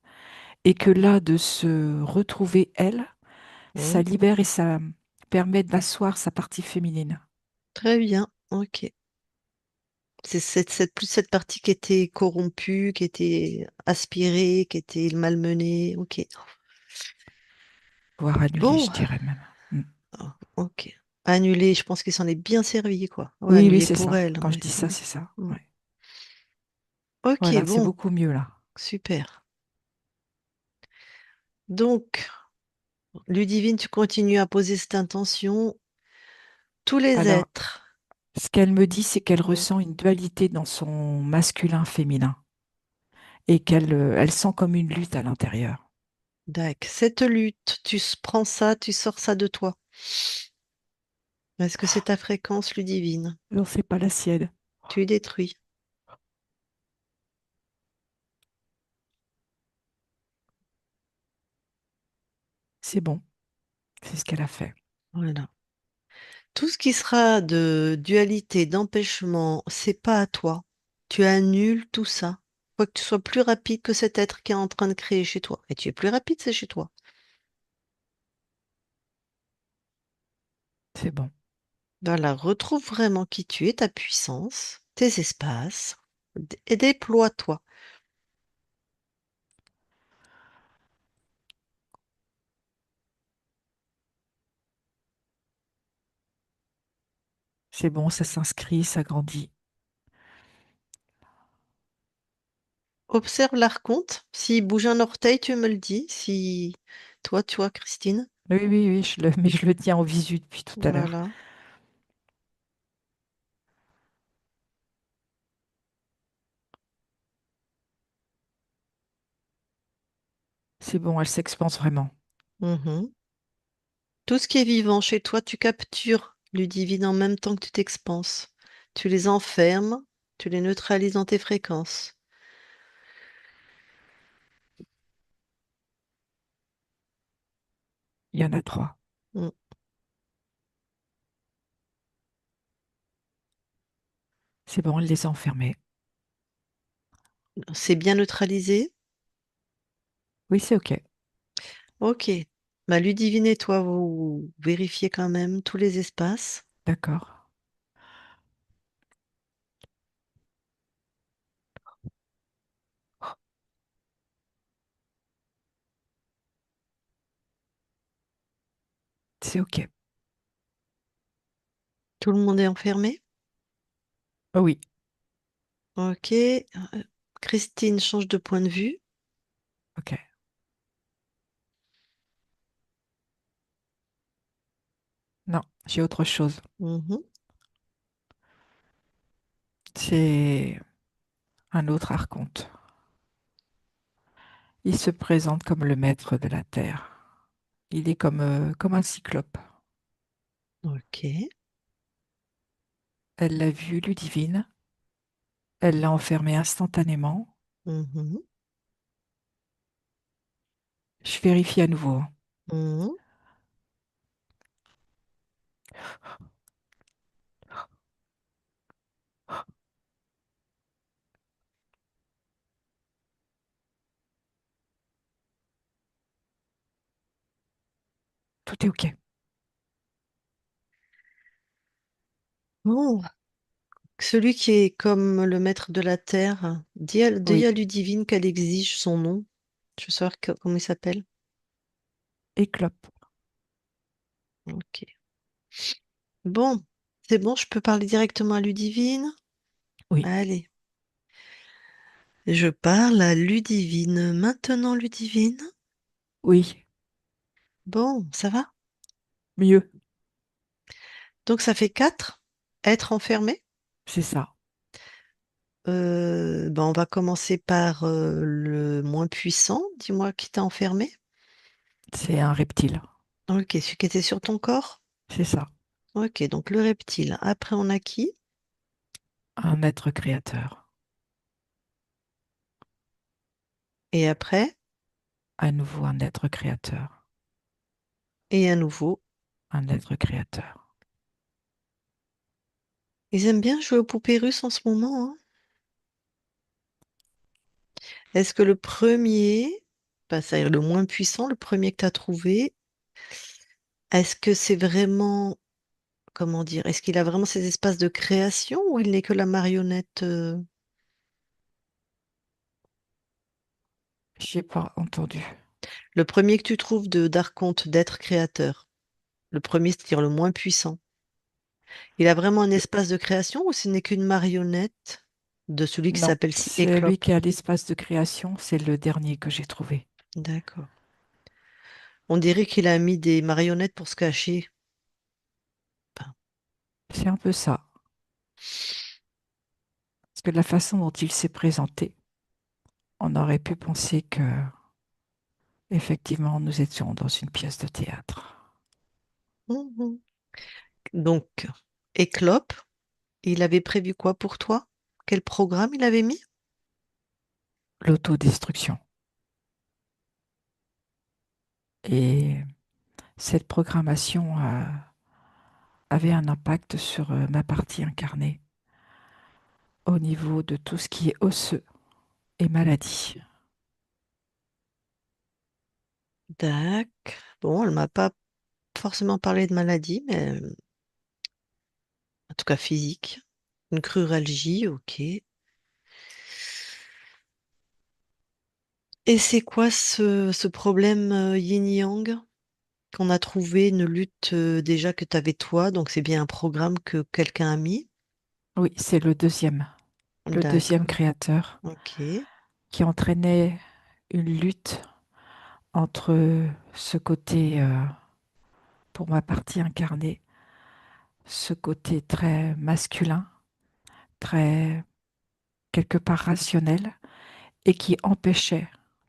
[SPEAKER 3] et que là, de se retrouver elle, ça
[SPEAKER 1] Hmm.
[SPEAKER 3] libère et ça permet d'asseoir sa partie féminine.
[SPEAKER 1] Très bien. Ok. C'est plus cette partie qui était corrompue, qui était aspirée, qui était malmenée. Ok.
[SPEAKER 3] Voire annulée,
[SPEAKER 1] Bon.
[SPEAKER 3] je dirais même. Mm.
[SPEAKER 1] Ah, ok. Annulée, je pense qu'il s'en est bien servi, quoi. Ouais,
[SPEAKER 3] Oui, oui,
[SPEAKER 1] annulée
[SPEAKER 3] c'est
[SPEAKER 1] pour
[SPEAKER 3] ça.
[SPEAKER 1] elle.
[SPEAKER 3] Quand je
[SPEAKER 1] Ouais.
[SPEAKER 3] dis ça, c'est ça.
[SPEAKER 1] Mm.
[SPEAKER 3] Ouais.
[SPEAKER 1] Ok,
[SPEAKER 3] Voilà, c'est
[SPEAKER 1] bon.
[SPEAKER 3] beaucoup mieux là.
[SPEAKER 1] Super. Donc, Ludivine, tu continues à poser cette intention. Tous les
[SPEAKER 3] Alors,
[SPEAKER 1] êtres.
[SPEAKER 3] ce qu'elle me dit, c'est qu'elle
[SPEAKER 1] Mm.
[SPEAKER 3] ressent une dualité dans son masculin-féminin et elle sent comme une lutte à l'intérieur.
[SPEAKER 1] D'accord. Cette lutte, prends ça, tu sors ça de toi. Est-ce que c'est ta fréquence, Ludivine?
[SPEAKER 3] Non, c'est pas la sienne.
[SPEAKER 1] Tu détruis.
[SPEAKER 3] C'est bon, c'est ce qu'elle a fait.
[SPEAKER 1] Voilà. Tout ce qui sera de dualité, d'empêchement, c'est pas à toi. Tu annules tout ça. Faut que tu sois plus rapide que cet être qui est en train de créer chez toi. Et tu es plus rapide, c'est chez toi.
[SPEAKER 3] C'est bon.
[SPEAKER 1] Voilà, retrouve vraiment qui tu es, ta puissance, tes espaces, et déploie-toi.
[SPEAKER 3] C'est bon, ça s'inscrit, ça grandit.
[SPEAKER 1] Observe l'archonte. S'il bouge un orteil, tu me le dis. Si toi, Christine.
[SPEAKER 3] Oui, oui, oui, mais je le tiens en visu depuis tout à l'heure.
[SPEAKER 1] Voilà.
[SPEAKER 3] C'est bon, elle s'expanse vraiment.
[SPEAKER 1] Mhm. Tout ce qui est vivant chez toi, tu captures, Ludivine, en même temps que tu t'expanses. Tu les enfermes, tu les neutralises dans tes fréquences.
[SPEAKER 3] Il y en a trois.
[SPEAKER 1] Mm.
[SPEAKER 3] C'est bon, elle les a enfermés.
[SPEAKER 1] C'est bien neutralisé?
[SPEAKER 3] Oui, c'est OK.
[SPEAKER 1] Ok. Bah, Ludivine et toi, vous vérifiez quand même tous les espaces.
[SPEAKER 3] D'accord. C'est OK.
[SPEAKER 1] Tout le monde est enfermé?
[SPEAKER 3] Oh oui,
[SPEAKER 1] Ok. Christine change de point de vue.
[SPEAKER 3] OK. Non, j'ai autre chose.
[SPEAKER 1] Mhm.
[SPEAKER 3] C'est un autre archonte. Il se présente comme le maître de la terre. Il est comme un cyclope.
[SPEAKER 1] Ok.
[SPEAKER 3] Elle l'a vu, Ludivine. Elle l'a enfermé instantanément.
[SPEAKER 1] Mhm.
[SPEAKER 3] Je vérifie à nouveau.
[SPEAKER 1] Mhm.
[SPEAKER 3] Tout est OK.
[SPEAKER 1] Bon. Celui qui est comme le maître de la terre, dis
[SPEAKER 3] Oui.
[SPEAKER 1] à Ludivine qu'elle exige son nom. Je veux savoir comment il s'appelle.
[SPEAKER 3] Éclope.
[SPEAKER 1] Ok. Bon, c'est bon, je peux parler directement à Ludivine?
[SPEAKER 3] Oui,
[SPEAKER 1] Allez, je parle à Ludivine. Maintenant, Ludivine.
[SPEAKER 3] oui,
[SPEAKER 1] Bon, ça va?
[SPEAKER 3] mieux,
[SPEAKER 1] Donc ça fait 4. Être enfermé.
[SPEAKER 3] c'est ça.
[SPEAKER 1] Ben, on va commencer par le moins puissant. Dis-moi qui t'a enfermé.
[SPEAKER 3] C'est un reptile,
[SPEAKER 1] Ok, celui qui était sur ton corps.
[SPEAKER 3] c'est ça.
[SPEAKER 1] Ok, donc le reptile. Après, on a qui?
[SPEAKER 3] Un être créateur.
[SPEAKER 1] Et après,
[SPEAKER 3] À nouveau un être créateur.
[SPEAKER 1] et à nouveau.
[SPEAKER 3] Un être créateur.
[SPEAKER 1] Ils aiment bien jouer aux poupées russes en ce moment, hein. Est-ce que le premier, bah, c'est-à-dire le moins puissant, le premier que tu as trouvé, est-ce que c'est vraiment, comment dire, est-ce qu'il a vraiment ces espaces de création ou il n'est que la marionnette
[SPEAKER 3] J'ai pas entendu.
[SPEAKER 1] Le premier que tu trouves de d'archonte, d'être créateur, le premier, c'est-à-dire le moins puissant, il a vraiment un espace de création ou ce n'est qu'une marionnette de celui qui
[SPEAKER 3] Non,
[SPEAKER 1] s'appelle si
[SPEAKER 3] celui
[SPEAKER 1] Éclope?
[SPEAKER 3] qui a l'espace de création, c'est le dernier que j'ai trouvé.
[SPEAKER 1] D'accord. On dirait qu'il a mis des marionnettes pour se cacher. Enfin,
[SPEAKER 3] C'est un peu ça. Parce que de la façon dont il s'est présenté, on aurait pu penser que, effectivement, nous étions dans une pièce de théâtre.
[SPEAKER 1] mhm. Donc, Éclope, il avait prévu quoi pour toi? Quel programme il avait mis?
[SPEAKER 3] L'autodestruction. Et cette programmation avait un impact sur ma partie incarnée au niveau de tout ce qui est osseux et maladie.
[SPEAKER 1] Dac. Bon, elle m'a pas forcément parlé de maladie, mais en tout cas physique. Une cruralgie, ok. Et c'est quoi ce problème yin-yang qu'on a trouvé, une lutte déjà que tu avais toi, donc c'est bien un programme que quelqu'un a mis.
[SPEAKER 3] Oui, c'est le deuxième
[SPEAKER 1] D'accord,
[SPEAKER 3] créateur
[SPEAKER 1] ok.
[SPEAKER 3] qui entraînait une lutte entre ce côté, pour ma partie incarnée, ce côté très masculin, très quelque part rationnel, et qui empêchait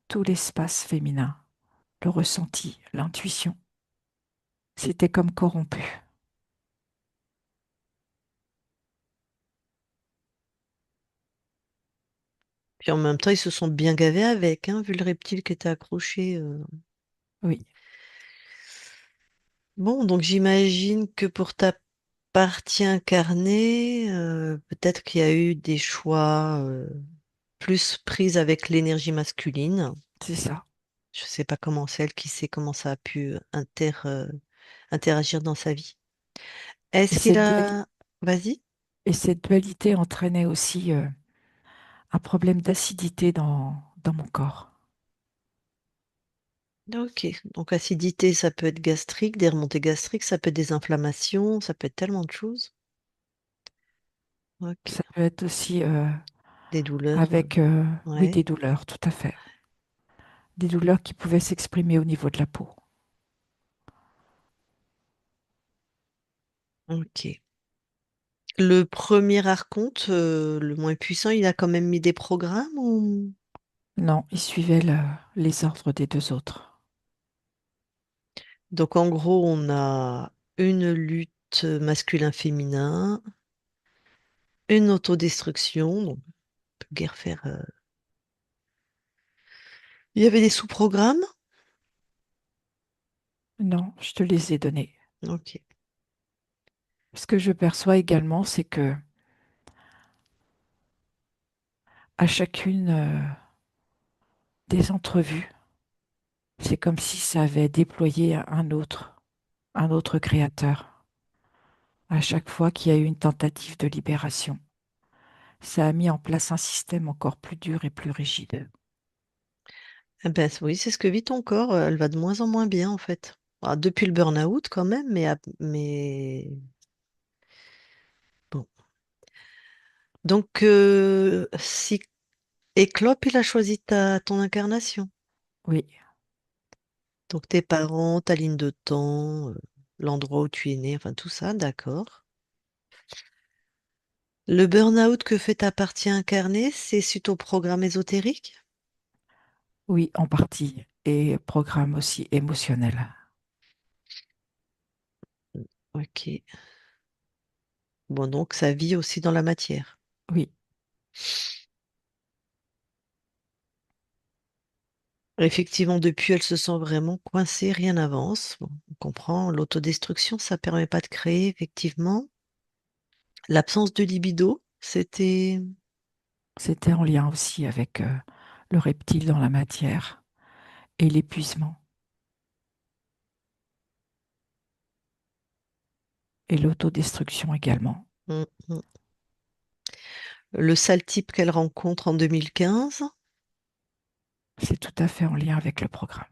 [SPEAKER 3] tout l'espace féminin, le ressenti, l'intuition. C'était comme corrompu.
[SPEAKER 1] Puis en même temps, ils se sont bien gavés avec, hein, vu le reptile qui était accroché.
[SPEAKER 3] Oui,
[SPEAKER 1] Bon, donc j'imagine que pour ta partie incarnée, peut-être qu'il y a eu des choix plus pris avec l'énergie masculine.
[SPEAKER 3] c'est ça.
[SPEAKER 1] Je sais pas comment c'est elle qui sait comment ça a pu interagir dans sa vie.
[SPEAKER 3] Et
[SPEAKER 1] Est-ce qu'il a... Vas-y.
[SPEAKER 3] cette dualité entraînait aussi un problème d'acidité dans mon corps.
[SPEAKER 1] Ok. Donc acidité, ça peut être gastrique, des remontées gastriques, ça peut être des inflammations, ça peut être tellement de choses. Ok.
[SPEAKER 3] Ça peut être aussi
[SPEAKER 1] Des douleurs.
[SPEAKER 3] avec, oui,
[SPEAKER 1] Ouais.
[SPEAKER 3] des douleurs, tout à fait. Des douleurs qui pouvaient s'exprimer au niveau de la peau.
[SPEAKER 1] Ok. Le premier archonte, le moins puissant, il a quand même mis des programmes ou...
[SPEAKER 3] Non, il suivait les ordres des deux autres.
[SPEAKER 1] Donc en gros, on a une lutte masculin-féminin, une autodestruction, donc on peut guère faire. Il y avait des sous-programmes.
[SPEAKER 3] Non, je te les ai donnés.
[SPEAKER 1] Ok.
[SPEAKER 3] Ce que je perçois également, c'est que à chacune des entrevues, c'est comme si ça avait déployé un autre créateur. À chaque fois qu'il y a eu une tentative de libération, ça a mis en place un système encore plus dur et plus rigide.
[SPEAKER 1] Eh ben, oui, c'est ce que vit ton corps. Elle va de moins en moins bien en fait. Ah, depuis le burn-out quand même, mais bon. Donc, si Éclope, il a choisi ton incarnation.
[SPEAKER 3] Oui,
[SPEAKER 1] Donc, tes parents, ta ligne de temps, l'endroit où tu es né, enfin tout ça, d'accord. Le burn-out que fait ta partie incarnée, c'est suite au programme ésotérique?
[SPEAKER 3] oui, en partie. Et programme aussi émotionnel.
[SPEAKER 1] Ok. Bon, donc ça vit aussi dans la matière.
[SPEAKER 3] Oui,
[SPEAKER 1] Effectivement, depuis, elle se sent vraiment coincée, rien n'avance. Bon, on comprend, l'autodestruction, ça permet pas de créer, effectivement. L'absence de libido, c'était
[SPEAKER 3] c'était en lien aussi avec le reptile dans la matière et l'épuisement et l'autodestruction également.
[SPEAKER 1] mm, mm. Le sale type qu'elle rencontre en 2015.
[SPEAKER 3] C'est tout à fait en lien avec le programme.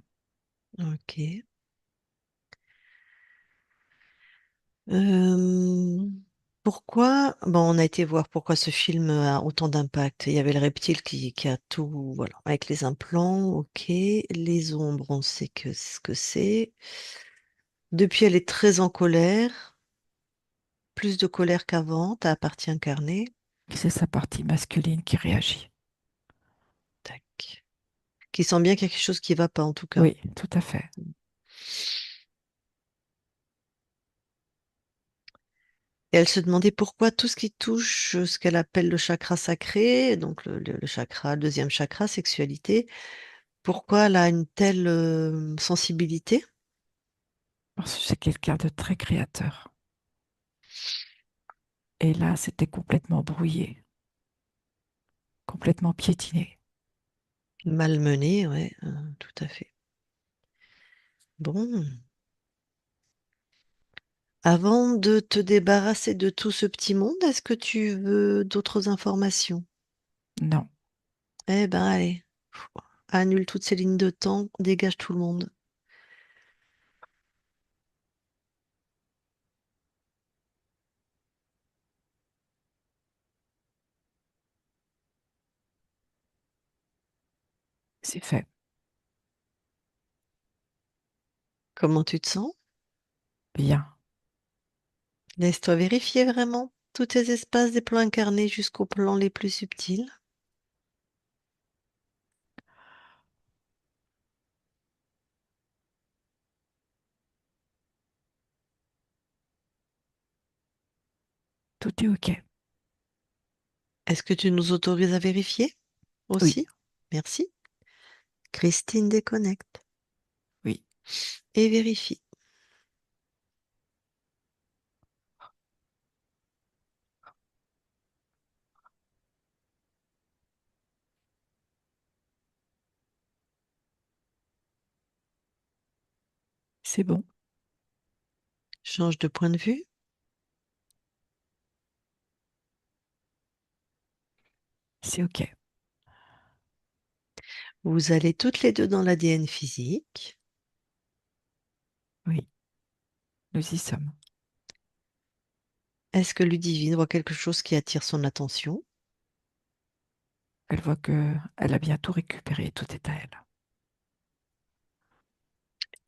[SPEAKER 1] Ok. Euh, Pourquoi? Bon, on a été voir pourquoi ce film a autant d'impact. Il y avait le reptile qui a tout, voilà, avec les implants, ok. Les ombres, on sait ce que c'est. Depuis, elle est très en colère, plus de colère qu'avant, ta partie incarnée.
[SPEAKER 3] C'est sa partie masculine qui réagit.
[SPEAKER 1] Tac. Qui sent bien qu'il y a quelque chose qui va pas, en tout cas.
[SPEAKER 3] Oui, tout à fait.
[SPEAKER 1] Et elle se demandait pourquoi tout ce qui touche ce qu'elle appelle le chakra sacré, donc le chakra, le deuxième chakra, sexualité, pourquoi elle a une telle sensibilité?
[SPEAKER 3] Parce que c'est quelqu'un de très créateur. Et là, c'était complètement brouillé, complètement piétiné.
[SPEAKER 1] Malmenée, ouais, tout à fait. Bon, avant de te débarrasser de tout ce petit monde, est-ce que tu veux d'autres informations?
[SPEAKER 3] Non,
[SPEAKER 1] Eh ben, allez, annule toutes ces lignes de temps, dégage tout le monde.
[SPEAKER 3] c'est fait.
[SPEAKER 1] Comment tu te sens?
[SPEAKER 3] Bien.
[SPEAKER 1] Laisse-toi vérifier vraiment tous tes espaces des plans incarnés jusqu'aux plans les plus subtils.
[SPEAKER 3] Tout est OK.
[SPEAKER 1] Est-ce que tu nous autorises à vérifier
[SPEAKER 3] Oui,
[SPEAKER 1] aussi? Merci. Christine déconnecte
[SPEAKER 3] oui,
[SPEAKER 1] et vérifie.
[SPEAKER 3] c'est bon.
[SPEAKER 1] Change de point de vue.
[SPEAKER 3] C'est OK.
[SPEAKER 1] Vous allez toutes les deux dans l'ADN physique.
[SPEAKER 3] Oui, nous y sommes.
[SPEAKER 1] Est-ce que Ludivine voit quelque chose qui attire son attention?
[SPEAKER 3] Elle voit que elle a bien tout récupéré, tout est à elle.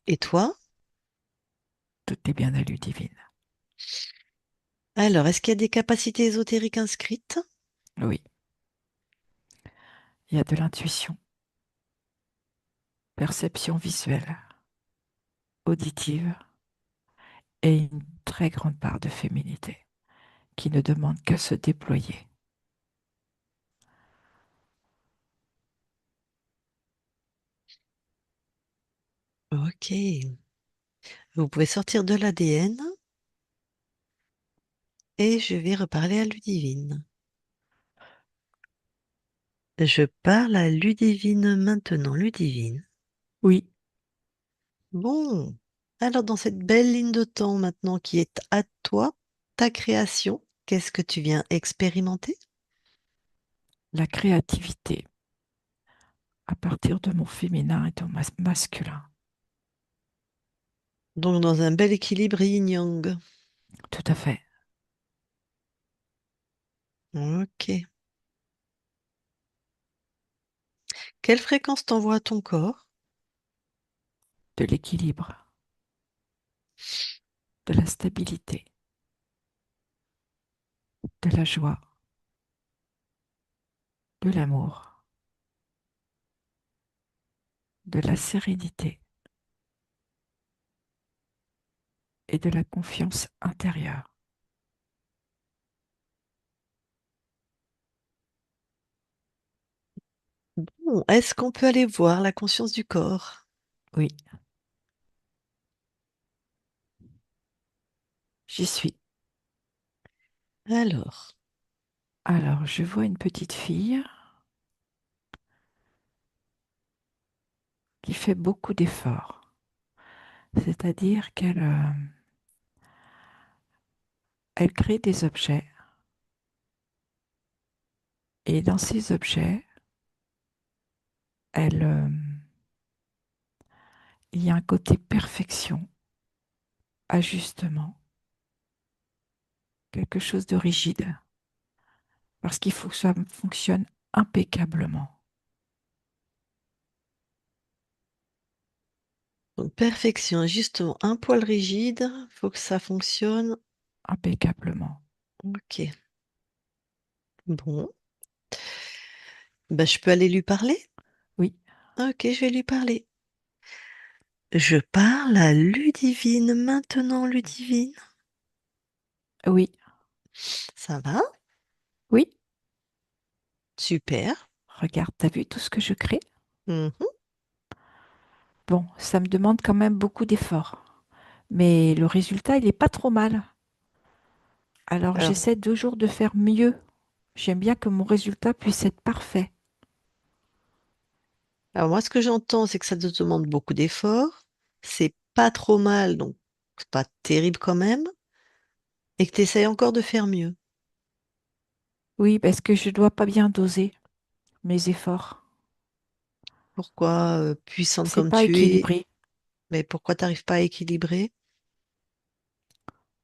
[SPEAKER 1] Et toi?
[SPEAKER 3] Tout est bien à Ludivine.
[SPEAKER 1] Alors, est-ce qu'il y a des capacités ésotériques inscrites?
[SPEAKER 3] Oui, il y a de l'intuition, perception visuelle, auditive et une très grande part de féminité qui ne demande qu'à se déployer.
[SPEAKER 1] Ok. Vous pouvez sortir de l'ADN et je vais reparler à Ludivine. Je parle à Ludivine maintenant. Ludivine.
[SPEAKER 3] Oui,
[SPEAKER 1] Bon. Alors, dans cette belle ligne de temps maintenant qui est à toi, ta création, qu'est-ce que tu viens expérimenter?
[SPEAKER 3] la créativité à partir de mon féminin et de mon masculin.
[SPEAKER 1] Donc dans un bel équilibre yin-yang.
[SPEAKER 3] Tout à fait.
[SPEAKER 1] Ok. Quelle fréquence t'envoie à ton corps?
[SPEAKER 3] De l'équilibre, de la stabilité, de la joie, de l'amour, de la sérénité et de la confiance intérieure.
[SPEAKER 1] Bon, est-ce qu'on peut aller voir la conscience du corps?
[SPEAKER 3] Oui, j'y suis.
[SPEAKER 1] Alors,
[SPEAKER 3] Alors, je vois une petite fille qui fait beaucoup d'efforts. C'est-à-dire elle crée des objets et dans ces objets, il y a un côté perfection, ajustement, quelque chose de rigide, parce qu'il faut que ça fonctionne impeccablement,
[SPEAKER 1] donc perfection, justement, un poil rigide, faut que ça fonctionne.
[SPEAKER 3] impeccablement.
[SPEAKER 1] Ok. Bon, ben, je peux aller lui parler?
[SPEAKER 3] Oui,
[SPEAKER 1] Ok, je vais lui parler. Je parle à Ludivine maintenant, Ludivine.
[SPEAKER 3] oui,
[SPEAKER 1] Ça va?
[SPEAKER 3] oui.
[SPEAKER 1] Super.
[SPEAKER 3] Regarde, t'as vu tout ce que je crée?
[SPEAKER 1] Mhm.
[SPEAKER 3] Bon, ça me demande quand même beaucoup d'efforts, mais le résultat, il n'est pas trop mal. Alors
[SPEAKER 1] Alors,
[SPEAKER 3] j'essaie toujours de faire mieux. J'aime bien que mon résultat puisse être parfait.
[SPEAKER 1] alors moi, ce que j'entends, c'est que ça te demande beaucoup d'efforts. C'est pas trop mal, donc c'est pas terrible quand même. Et que tu essayes encore de faire mieux.
[SPEAKER 3] Oui, parce que je dois pas bien doser mes efforts.
[SPEAKER 1] Pourquoi, puissante
[SPEAKER 3] C'est
[SPEAKER 1] comme
[SPEAKER 3] pas
[SPEAKER 1] tu es,
[SPEAKER 3] équilibré.
[SPEAKER 1] mais pourquoi t'arrives pas à équilibrer?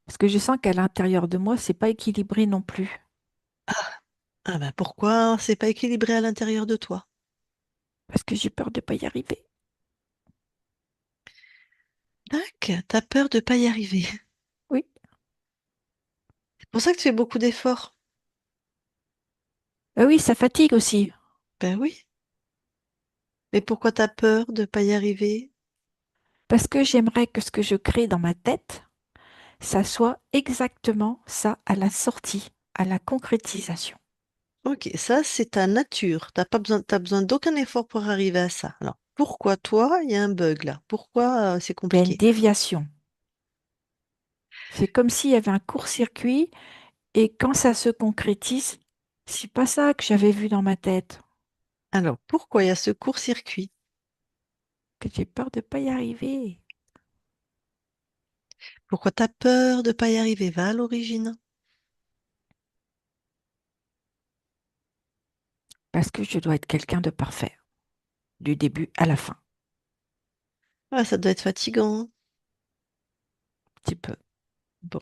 [SPEAKER 3] Parce que je sens qu'à l'intérieur de moi, c'est pas équilibré non plus.
[SPEAKER 1] Ah ben pourquoi c'est pas équilibré à l'intérieur de toi?
[SPEAKER 3] Parce que j'ai peur de pas y arriver.
[SPEAKER 1] Tac, t'as peur de pas y arriver.
[SPEAKER 3] Oui.
[SPEAKER 1] C'est pour ça que tu fais beaucoup d'efforts.
[SPEAKER 3] Oui, ça fatigue aussi.
[SPEAKER 1] Ben oui. Mais pourquoi t'as peur de pas y arriver?
[SPEAKER 3] Parce que j'aimerais que ce que je crée dans ma tête, ça soit exactement ça à la sortie, à la concrétisation.
[SPEAKER 1] Ok, ça c'est ta nature. T'as besoin d'aucun effort pour arriver à ça. Alors, pourquoi toi, il y a un bug là? Pourquoi c'est
[SPEAKER 3] Il y a une
[SPEAKER 1] compliqué?
[SPEAKER 3] déviation. C'est comme s'il y avait un court-circuit et quand ça se concrétise, c'est pas ça que j'avais vu dans ma tête.
[SPEAKER 1] Alors, pourquoi il y a ce court-circuit?
[SPEAKER 3] Que j'ai peur de pas y arriver.
[SPEAKER 1] Pourquoi t'as peur de pas y arriver? Va à l'origine.
[SPEAKER 3] Parce que je dois être quelqu'un de parfait, du début à la fin.
[SPEAKER 1] Ah, ça doit être fatigant, hein.
[SPEAKER 3] Un petit peu.
[SPEAKER 1] Bon.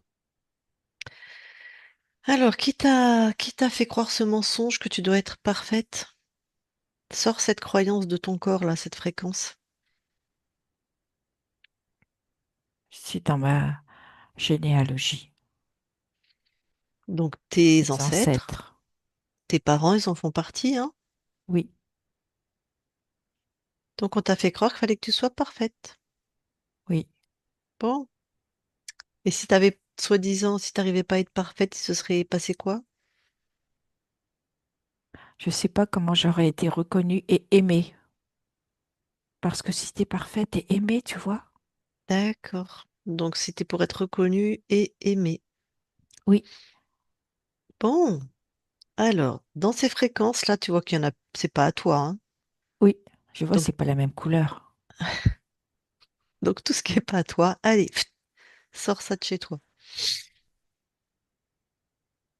[SPEAKER 1] Alors, qui t'a fait croire ce mensonge que tu dois être parfaite? Sors cette croyance de ton corps là, cette fréquence.
[SPEAKER 3] C'est dans ma généalogie,
[SPEAKER 1] Donc, tes
[SPEAKER 3] mes
[SPEAKER 1] ancêtres,
[SPEAKER 3] ancêtres.
[SPEAKER 1] tes parents, ils en font partie, hein.
[SPEAKER 3] Oui,
[SPEAKER 1] Donc, on t'a fait croire qu'il fallait que tu sois parfaite.
[SPEAKER 3] oui.
[SPEAKER 1] Bon. Et si t'avais, soi-disant, si t'arrivais pas à être parfaite, il se serait passé quoi?
[SPEAKER 3] Je sais pas comment j'aurais été reconnue et aimée. Parce que si t'es parfaite et aimée, tu vois.
[SPEAKER 1] D'accord. Donc, c'était pour être reconnu et aimé.
[SPEAKER 3] Oui,
[SPEAKER 1] Bon. Alors, dans ces fréquences-là, tu vois qu'il y en a, c'est pas à toi, hein.
[SPEAKER 3] oui. Je vois,
[SPEAKER 1] Donc,
[SPEAKER 3] c'est pas la même couleur.
[SPEAKER 1] donc, tout ce qui est pas à toi, allez, sors ça de chez toi.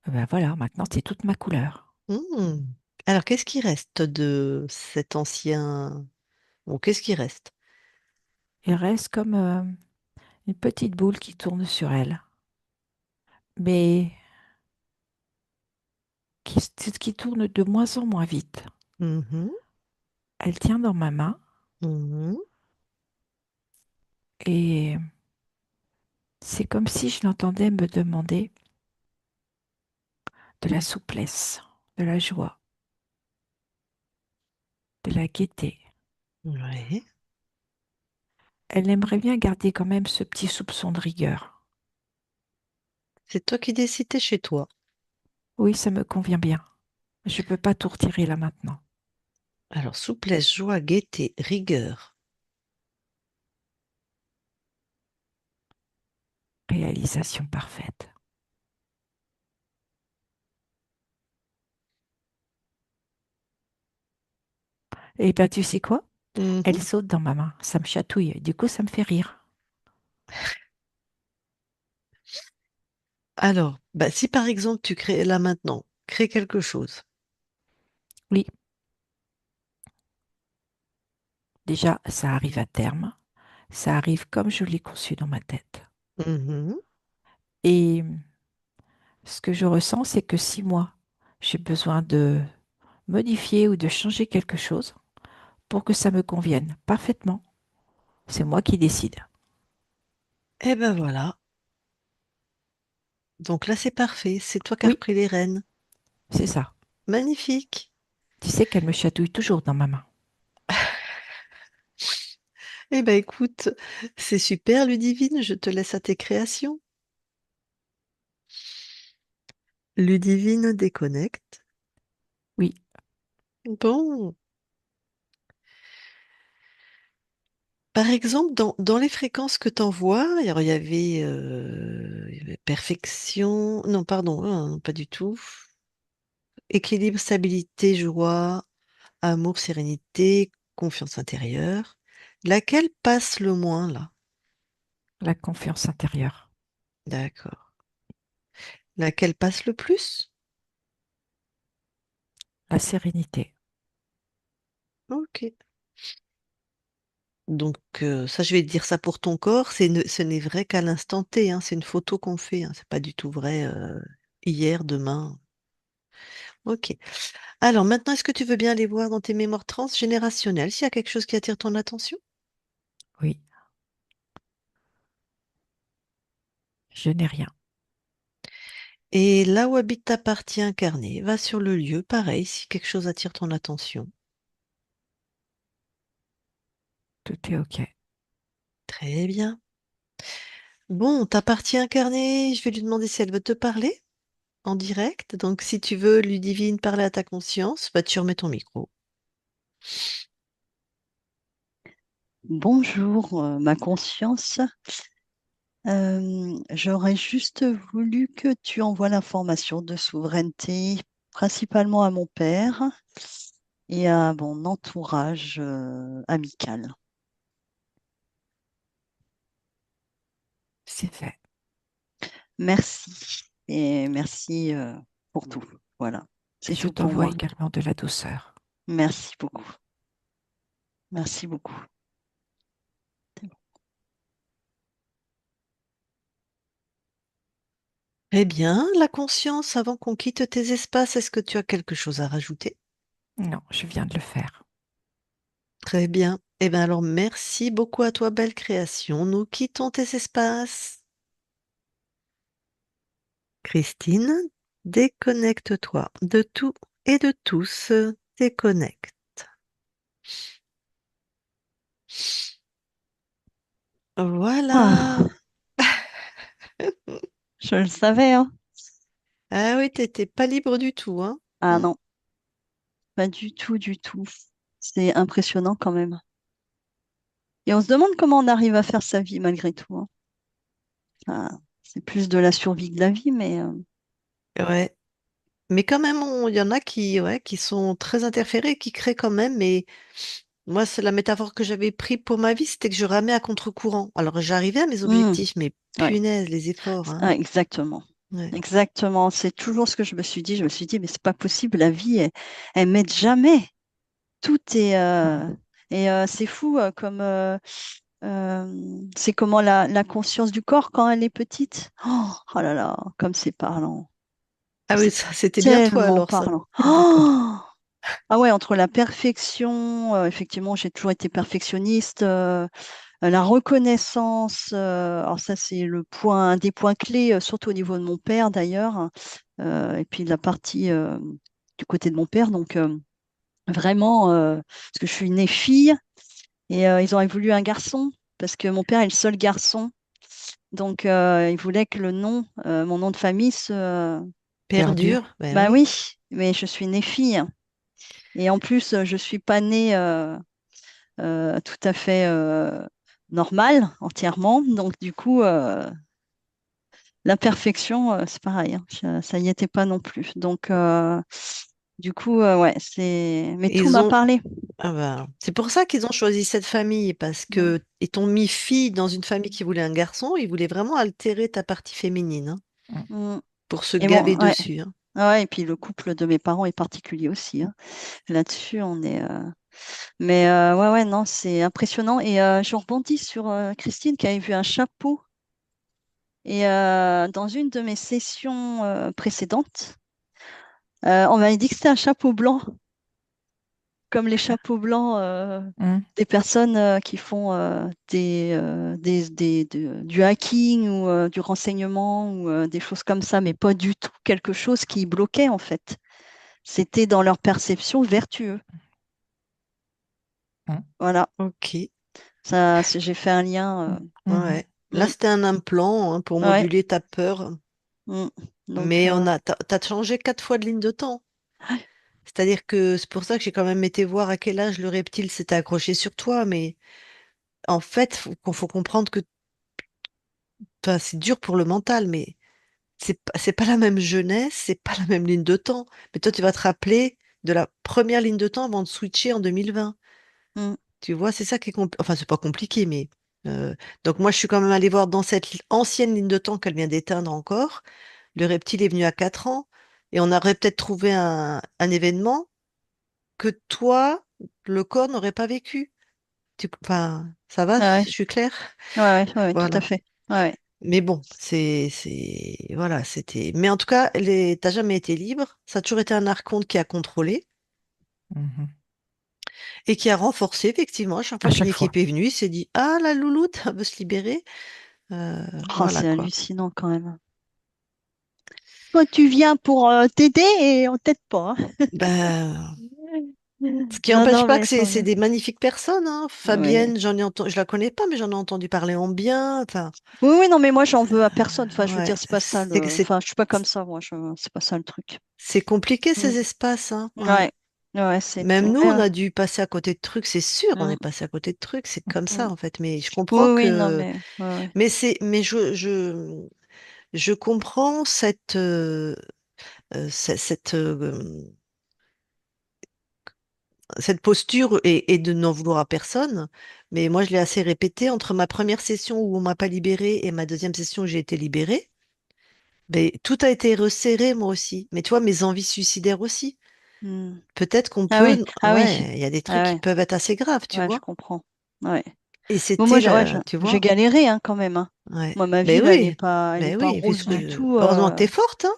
[SPEAKER 3] Ben voilà, maintenant c'est toute ma couleur.
[SPEAKER 1] Hmm. Alors, qu'est-ce qui reste de cet ancien... Bon, qu'est-ce qui reste?
[SPEAKER 3] Il reste comme une petite boule qui tourne sur elle, mais qui tourne de moins en moins vite.
[SPEAKER 1] Mhm,
[SPEAKER 3] Elle tient dans ma main
[SPEAKER 1] mhm.
[SPEAKER 3] et c'est comme si je l'entendais me demander de la souplesse, de la joie, de la gaieté.
[SPEAKER 1] Ouais.
[SPEAKER 3] Elle aimerait bien garder quand même ce petit soupçon de rigueur.
[SPEAKER 1] C'est toi qui décides, t'es chez toi.
[SPEAKER 3] Oui, ça me convient bien. Je ne peux pas tout retirer là maintenant.
[SPEAKER 1] Alors, souplesse, joie, gaieté, rigueur.
[SPEAKER 3] Réalisation parfaite. Et ben tu sais quoi?
[SPEAKER 1] Mhm.
[SPEAKER 3] Elle saute dans ma main, ça me chatouille, du coup ça me fait rire.
[SPEAKER 1] Alors, bah, si par exemple tu crées là maintenant, crée quelque chose.
[SPEAKER 3] Oui, déjà ça arrive à terme, ça arrive comme je l'ai conçu dans ma tête.
[SPEAKER 1] Mhm.
[SPEAKER 3] Et ce que je ressens, c'est que si moi, j'ai besoin de modifier ou de changer quelque chose pour que ça me convienne parfaitement, c'est moi qui décide.
[SPEAKER 1] Eh ben voilà. Donc là, c'est parfait. C'est toi qui as
[SPEAKER 3] Oui,
[SPEAKER 1] repris les rênes.
[SPEAKER 3] c'est ça.
[SPEAKER 1] Magnifique.
[SPEAKER 3] Tu sais qu'elle me chatouille toujours dans ma main.
[SPEAKER 1] Eh ben écoute, c'est super, Ludivine. Je te laisse à tes créations. Ludivine déconnecte.
[SPEAKER 3] Oui,
[SPEAKER 1] Bon. Par exemple, dans les fréquences que tu envoies, il y avait perfection. Non, pardon, non, pas du tout. Équilibre, stabilité, joie, amour, sérénité, confiance intérieure. Laquelle passe le moins là?
[SPEAKER 3] la confiance intérieure,
[SPEAKER 1] D'accord. Laquelle passe le plus?
[SPEAKER 3] la sérénité.
[SPEAKER 1] Ok. Donc, ça, je vais te dire ça pour ton corps, ce n'est vrai qu'à l'instant T, hein, c'est une photo qu'on fait, hein, c'est pas du tout vrai hier, demain. Ok. Alors maintenant, est-ce que tu veux bien aller voir dans tes mémoires transgénérationnelles s'il y a quelque chose qui attire ton attention?
[SPEAKER 3] Oui, je n'ai rien.
[SPEAKER 1] Et là où habite ta partie incarnée, va sur le lieu, pareil, si quelque chose attire ton attention.
[SPEAKER 3] Tout est OK.
[SPEAKER 1] Très bien. Bon, ta partie incarnée, je vais lui demander si elle veut te parler en direct. Donc, si tu veux, Ludivine, parler à ta conscience, bah, tu remets ton micro.
[SPEAKER 2] Bonjour, ma conscience. J'aurais juste voulu que tu envoies l'information de souveraineté, principalement à mon père et à mon entourage amical.
[SPEAKER 3] C'est fait.
[SPEAKER 2] Merci et merci pour tout. Voilà, c'est
[SPEAKER 3] Je
[SPEAKER 2] tout pour
[SPEAKER 3] t'envoie
[SPEAKER 2] moi.
[SPEAKER 3] également de la douceur.
[SPEAKER 2] Merci beaucoup. Merci beaucoup.
[SPEAKER 1] Eh bien, la conscience, avant qu'on quitte tes espaces, est-ce que tu as quelque chose à rajouter?
[SPEAKER 3] Non, je viens de le faire.
[SPEAKER 1] Très bien. Eh bien, alors, merci beaucoup à toi, belle création. Nous quittons tes espaces. Christine, déconnecte-toi de tout et de tous. Déconnecte. Voilà.
[SPEAKER 2] Ah, je le savais, hein.
[SPEAKER 1] Ah oui, t'étais pas libre du tout, hein?
[SPEAKER 2] Ah
[SPEAKER 1] Mm.
[SPEAKER 2] non, pas du tout, du tout. C'est impressionnant quand même. Et on se demande comment on arrive à faire sa vie malgré tout, hein. Ah, c'est plus de la survie que de la vie, mais
[SPEAKER 1] Ouais. Mais quand même, il y en a qui, ouais, qui sont très interférés, qui créent quand même. Mais moi, c'est la métaphore que j'avais pris pour ma vie, c'était que je ramais à contre-courant. Alors, j'arrivais à mes
[SPEAKER 2] hmm,
[SPEAKER 1] objectifs, mais
[SPEAKER 2] ouais,
[SPEAKER 1] punaise, les efforts, hein.
[SPEAKER 2] ah, exactement.
[SPEAKER 1] Ouais.
[SPEAKER 2] Exactement. C'est toujours ce que je me suis dit. Je me suis dit, mais c'est pas possible, la vie, elle m'aide jamais. Tout est. Et c'est fou comme. C'est comment la conscience du corps quand elle est petite. Oh là là, comme c'est parlant.
[SPEAKER 1] Ah oui,
[SPEAKER 2] C'est
[SPEAKER 1] ça, c'était bien toi
[SPEAKER 2] tellement
[SPEAKER 1] alors, ça.
[SPEAKER 2] parlant.
[SPEAKER 1] D'accord.
[SPEAKER 2] Ah ouais, entre la perfection, effectivement, j'ai toujours été perfectionniste, la reconnaissance, alors ça c'est le point, un des points clés, surtout au niveau de mon père d'ailleurs, et puis la partie du côté de mon père, donc vraiment, parce que je suis née fille, et ils auraient voulu un garçon, parce que mon père est le seul garçon, donc ils voulaient que le nom, mon nom de famille,
[SPEAKER 3] Perdure.
[SPEAKER 1] Perdure, ben
[SPEAKER 2] bah
[SPEAKER 1] oui.
[SPEAKER 2] oui, mais je suis née fille, et en plus, je suis pas née tout à fait normale, entièrement, donc du coup, la perfection, c'est pareil, hein, ça y était pas non plus, donc du coup, ouais, mais
[SPEAKER 1] Et
[SPEAKER 2] tout
[SPEAKER 1] ils
[SPEAKER 2] m'a
[SPEAKER 1] ont.
[SPEAKER 2] parlé.
[SPEAKER 1] Ah ben, c'est pour ça qu'ils ont choisi cette famille, parce
[SPEAKER 2] Mm,
[SPEAKER 1] que ils t'ont mis fille dans une famille qui voulait un garçon, ils voulaient vraiment altérer ta partie féminine, hein,
[SPEAKER 3] Mm.
[SPEAKER 2] mm.
[SPEAKER 1] pour se
[SPEAKER 2] Et bon,
[SPEAKER 1] gaver
[SPEAKER 2] ouais.
[SPEAKER 1] dessus, hein.
[SPEAKER 2] Ah ouais, et puis le couple de mes parents est particulier aussi, hein. Là-dessus, on est. Mais ouais, ouais, non, c'est impressionnant. Et je rebondis sur Christine qui avait vu un chapeau. Et dans une de mes sessions précédentes, on m'avait dit que c'était un chapeau blanc, comme les chapeaux blancs
[SPEAKER 3] Mm.
[SPEAKER 2] des personnes qui font du hacking ou du renseignement ou des choses comme ça, mais pas du tout quelque chose qui bloquait en fait. C'était dans leur perception vertueux.
[SPEAKER 3] Mm.
[SPEAKER 2] Voilà,
[SPEAKER 1] Ok,
[SPEAKER 2] ça, j'ai fait un lien.
[SPEAKER 3] Mm. Mhm.
[SPEAKER 1] ouais. Là,
[SPEAKER 2] Mm,
[SPEAKER 1] c'était un implant, hein, pour
[SPEAKER 2] ouais,
[SPEAKER 1] moduler ta peur,
[SPEAKER 2] mm. Donc,
[SPEAKER 1] mais t'as changé 4 fois de ligne de temps. C'est-à-dire que c'est pour ça que j'ai quand même été voir à quel âge le reptile s'était accroché sur toi, mais en fait, faut comprendre que, enfin, c'est dur pour le mental, mais c'est pas la même jeunesse, c'est pas la même ligne de temps. Mais toi, tu vas te rappeler de la première ligne de temps avant de switcher en 2020.
[SPEAKER 2] mm,
[SPEAKER 1] Tu vois, c'est ça qui est compliqué. Enfin, c'est pas compliqué, mais donc moi, je suis quand même allée voir dans cette ancienne ligne de temps qu'elle vient d'éteindre encore. Le reptile est venu à 4 ans et on aurait peut-être trouvé un événement que toi, le corps n'aurait pas vécu. Enfin, ça va,
[SPEAKER 2] ouais,
[SPEAKER 1] je suis claire?
[SPEAKER 2] ouais, ouais, ouais, ouais, tout à
[SPEAKER 1] Voilà.
[SPEAKER 2] fait. Ouais,
[SPEAKER 1] Mais bon, voilà, c'était. Mais en tout cas, t'as jamais été libre. Ça a toujours été un archonte qui a contrôlé
[SPEAKER 3] Mhm.
[SPEAKER 1] et qui a renforcé, effectivement. À chaque
[SPEAKER 3] À
[SPEAKER 1] fois qu'une
[SPEAKER 3] chaque fois.
[SPEAKER 1] équipe est venue, il s'est dit, ah, la louloute, elle veut se libérer.
[SPEAKER 2] oh,
[SPEAKER 1] Voilà,
[SPEAKER 2] c'est
[SPEAKER 1] quoi.
[SPEAKER 2] hallucinant quand même. Toi, tu viens pour t'aider et on t'aide pas,
[SPEAKER 1] Ben,
[SPEAKER 2] hein.
[SPEAKER 1] ce qui
[SPEAKER 2] Non,
[SPEAKER 1] n'empêche
[SPEAKER 2] non,
[SPEAKER 1] pas
[SPEAKER 2] mais
[SPEAKER 1] que
[SPEAKER 2] ils
[SPEAKER 1] c'est
[SPEAKER 2] sont
[SPEAKER 1] c'est
[SPEAKER 2] bien.
[SPEAKER 1] des magnifiques personnes, hein.
[SPEAKER 2] Ouais.
[SPEAKER 1] Fabienne, je la connais pas, mais j'en ai entendu parler en bien. Enfin,
[SPEAKER 2] Oui, oui, non, mais moi, j'en veux à personne. Enfin, je veux
[SPEAKER 1] ouais,
[SPEAKER 2] dire, c'est pas ça le. Enfin, je suis pas comme ça, moi. C'est pas ça le truc.
[SPEAKER 1] c'est compliqué
[SPEAKER 2] Mm.
[SPEAKER 1] ces espaces, hein. Ouais.
[SPEAKER 2] Ouais, ouais, c'est.
[SPEAKER 1] Même nous,
[SPEAKER 2] Ouais,
[SPEAKER 1] on
[SPEAKER 2] ouais.
[SPEAKER 1] a dû passer à côté de trucs, c'est sûr, on
[SPEAKER 2] Mm,
[SPEAKER 1] est passé à côté de trucs, c'est comme ça
[SPEAKER 2] mm.
[SPEAKER 1] en fait. Mais je
[SPEAKER 2] Oui,
[SPEAKER 1] comprends
[SPEAKER 2] oui, non,
[SPEAKER 1] que,
[SPEAKER 2] mais. Ouais, ouais.
[SPEAKER 1] mais je comprends cette posture et de n'en vouloir à personne. Mais moi, je l'ai assez répété entre ma première session où on m'a pas libérée et ma deuxième session où j'ai été libérée. Ben, tout a été resserré, moi aussi. Mais tu vois, mes envies suicidaires aussi.
[SPEAKER 2] Mm.
[SPEAKER 1] Peut-être qu'on
[SPEAKER 2] Ah oui,
[SPEAKER 1] peut,
[SPEAKER 2] ah oui.
[SPEAKER 1] ouais, il y a des trucs
[SPEAKER 2] Ah
[SPEAKER 1] qui
[SPEAKER 2] ouais,
[SPEAKER 1] peuvent être assez graves, tu
[SPEAKER 2] ouais, je
[SPEAKER 1] vois.
[SPEAKER 2] comprends. Ouais.
[SPEAKER 1] Et
[SPEAKER 2] Bon, moi,
[SPEAKER 1] c'était
[SPEAKER 2] ouais,
[SPEAKER 1] là, tu
[SPEAKER 2] j'ai
[SPEAKER 1] vois.
[SPEAKER 2] galéré, hein, quand même, hein.
[SPEAKER 1] Ouais.
[SPEAKER 2] Moi, ma vie,
[SPEAKER 1] Ben
[SPEAKER 2] là,
[SPEAKER 1] oui,
[SPEAKER 2] elle est
[SPEAKER 1] ben
[SPEAKER 2] pas
[SPEAKER 1] oui,
[SPEAKER 2] rose
[SPEAKER 1] puisque
[SPEAKER 2] du tout.
[SPEAKER 1] heureusement que t'es forte, hein.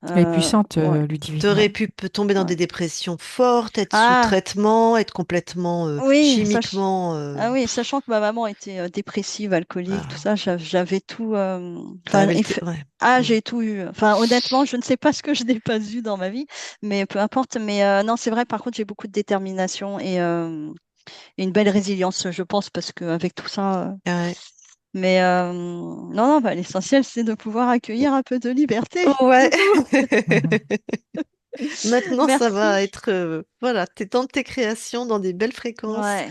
[SPEAKER 3] Elle est puissante,
[SPEAKER 2] Ouais,
[SPEAKER 3] Ludivine.
[SPEAKER 1] T'aurais
[SPEAKER 3] Ouais.
[SPEAKER 1] pu tomber dans
[SPEAKER 2] ouais.
[SPEAKER 1] des dépressions fortes, être sous
[SPEAKER 2] Ah,
[SPEAKER 1] traitement, être complètement
[SPEAKER 2] oui,
[SPEAKER 1] chimiquement.
[SPEAKER 2] ah oui, sachant que ma maman était dépressive, alcoolique, tout
[SPEAKER 1] Voilà.
[SPEAKER 2] ça, j'avais tout. Enfin,
[SPEAKER 1] T'avais ouais.
[SPEAKER 2] ah,
[SPEAKER 1] Mm.
[SPEAKER 2] j'ai tout eu. Enfin, honnêtement, je ne sais pas ce que je n'ai pas eu dans ma vie, mais peu importe. Mais non, c'est vrai, par contre, j'ai beaucoup de détermination et une belle résilience, je pense, parce qu'avec tout ça.
[SPEAKER 1] Ouais.
[SPEAKER 2] Mais non, non, bah, l'essentiel, c'est de pouvoir accueillir un peu de liberté.
[SPEAKER 1] Ouais.
[SPEAKER 2] C'est tout.
[SPEAKER 3] Mhm.
[SPEAKER 1] Maintenant, ça
[SPEAKER 2] Merci.
[SPEAKER 1] va être, voilà, t'es dans tes créations, dans des belles fréquences.
[SPEAKER 2] Ouais.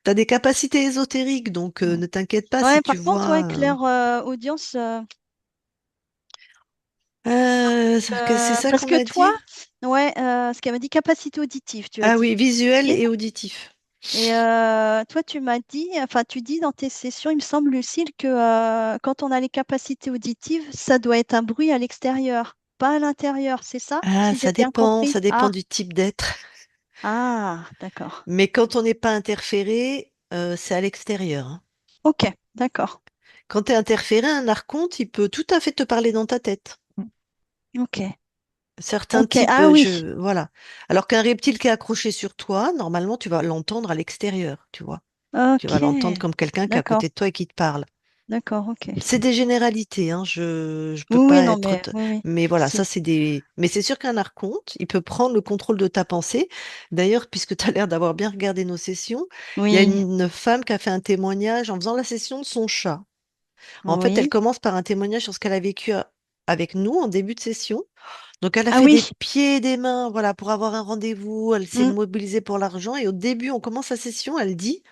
[SPEAKER 1] T'as des capacités ésotériques, donc ne t'inquiète pas si
[SPEAKER 2] Ouais,
[SPEAKER 1] tu
[SPEAKER 2] par contre, ouais,
[SPEAKER 1] vois.
[SPEAKER 2] Claire, audience,
[SPEAKER 1] C'est ça
[SPEAKER 2] parce
[SPEAKER 1] qu'on
[SPEAKER 2] que
[SPEAKER 1] m'a
[SPEAKER 2] toi,
[SPEAKER 1] dit?
[SPEAKER 2] ouais, ce qu'elle m'a dit, capacité auditive, tu as
[SPEAKER 1] Ah
[SPEAKER 2] dit.
[SPEAKER 1] oui, visuel
[SPEAKER 2] Christine.
[SPEAKER 1] et auditif.
[SPEAKER 2] Et toi, tu m'as dit, enfin, tu dis dans tes sessions, il me semble, Lucille, que quand on a les capacités auditives, ça doit être un bruit à l'extérieur, pas à l'intérieur, c'est ça?
[SPEAKER 1] Ah,
[SPEAKER 2] Si j'ai bien compris.
[SPEAKER 1] ça dépend
[SPEAKER 2] Ah,
[SPEAKER 1] du type d'être.
[SPEAKER 2] ah, d'accord.
[SPEAKER 1] Mais quand on n'est pas interféré, c'est à l'extérieur, hein.
[SPEAKER 2] Ok, d'accord.
[SPEAKER 1] Quand tu es interféré, un archonte, il peut tout à fait te parler dans ta tête.
[SPEAKER 2] Ok,
[SPEAKER 1] Certains
[SPEAKER 2] ok.
[SPEAKER 1] types,
[SPEAKER 2] Ah oui,
[SPEAKER 1] voilà. Alors qu'un reptile qui est accroché sur toi, normalement, tu vas l'entendre à l'extérieur, tu vois. Tu vas
[SPEAKER 2] ok.
[SPEAKER 1] l'entendre comme quelqu'un qui est à
[SPEAKER 2] D'accord,
[SPEAKER 1] côté de toi et qui te parle.
[SPEAKER 2] d'accord, ok.
[SPEAKER 1] C'est des généralités, hein. Je peux
[SPEAKER 2] Oui, oui,
[SPEAKER 1] pas
[SPEAKER 2] non,
[SPEAKER 1] être.
[SPEAKER 2] mais oui, oui.
[SPEAKER 1] Mais voilà, ça
[SPEAKER 2] C'est.
[SPEAKER 1] c'est des. Mais c'est sûr qu'un archonte, il peut prendre le contrôle de ta pensée. D'ailleurs, puisque tu as l'air d'avoir bien regardé nos sessions, il y a
[SPEAKER 2] Oui,
[SPEAKER 1] une femme qui a fait un témoignage en faisant la session de son chat. En fait, elle
[SPEAKER 2] oui.
[SPEAKER 1] commence par un témoignage sur ce qu'elle a vécu avec nous en début de session. Donc, elle a
[SPEAKER 2] Ah
[SPEAKER 1] fait des
[SPEAKER 2] oui.
[SPEAKER 1] pieds et des mains, voilà, pour avoir un rendez-vous. Elle s'est
[SPEAKER 2] Mm.
[SPEAKER 1] mobilisée pour l'argent. Et au début, on commence la session, elle dit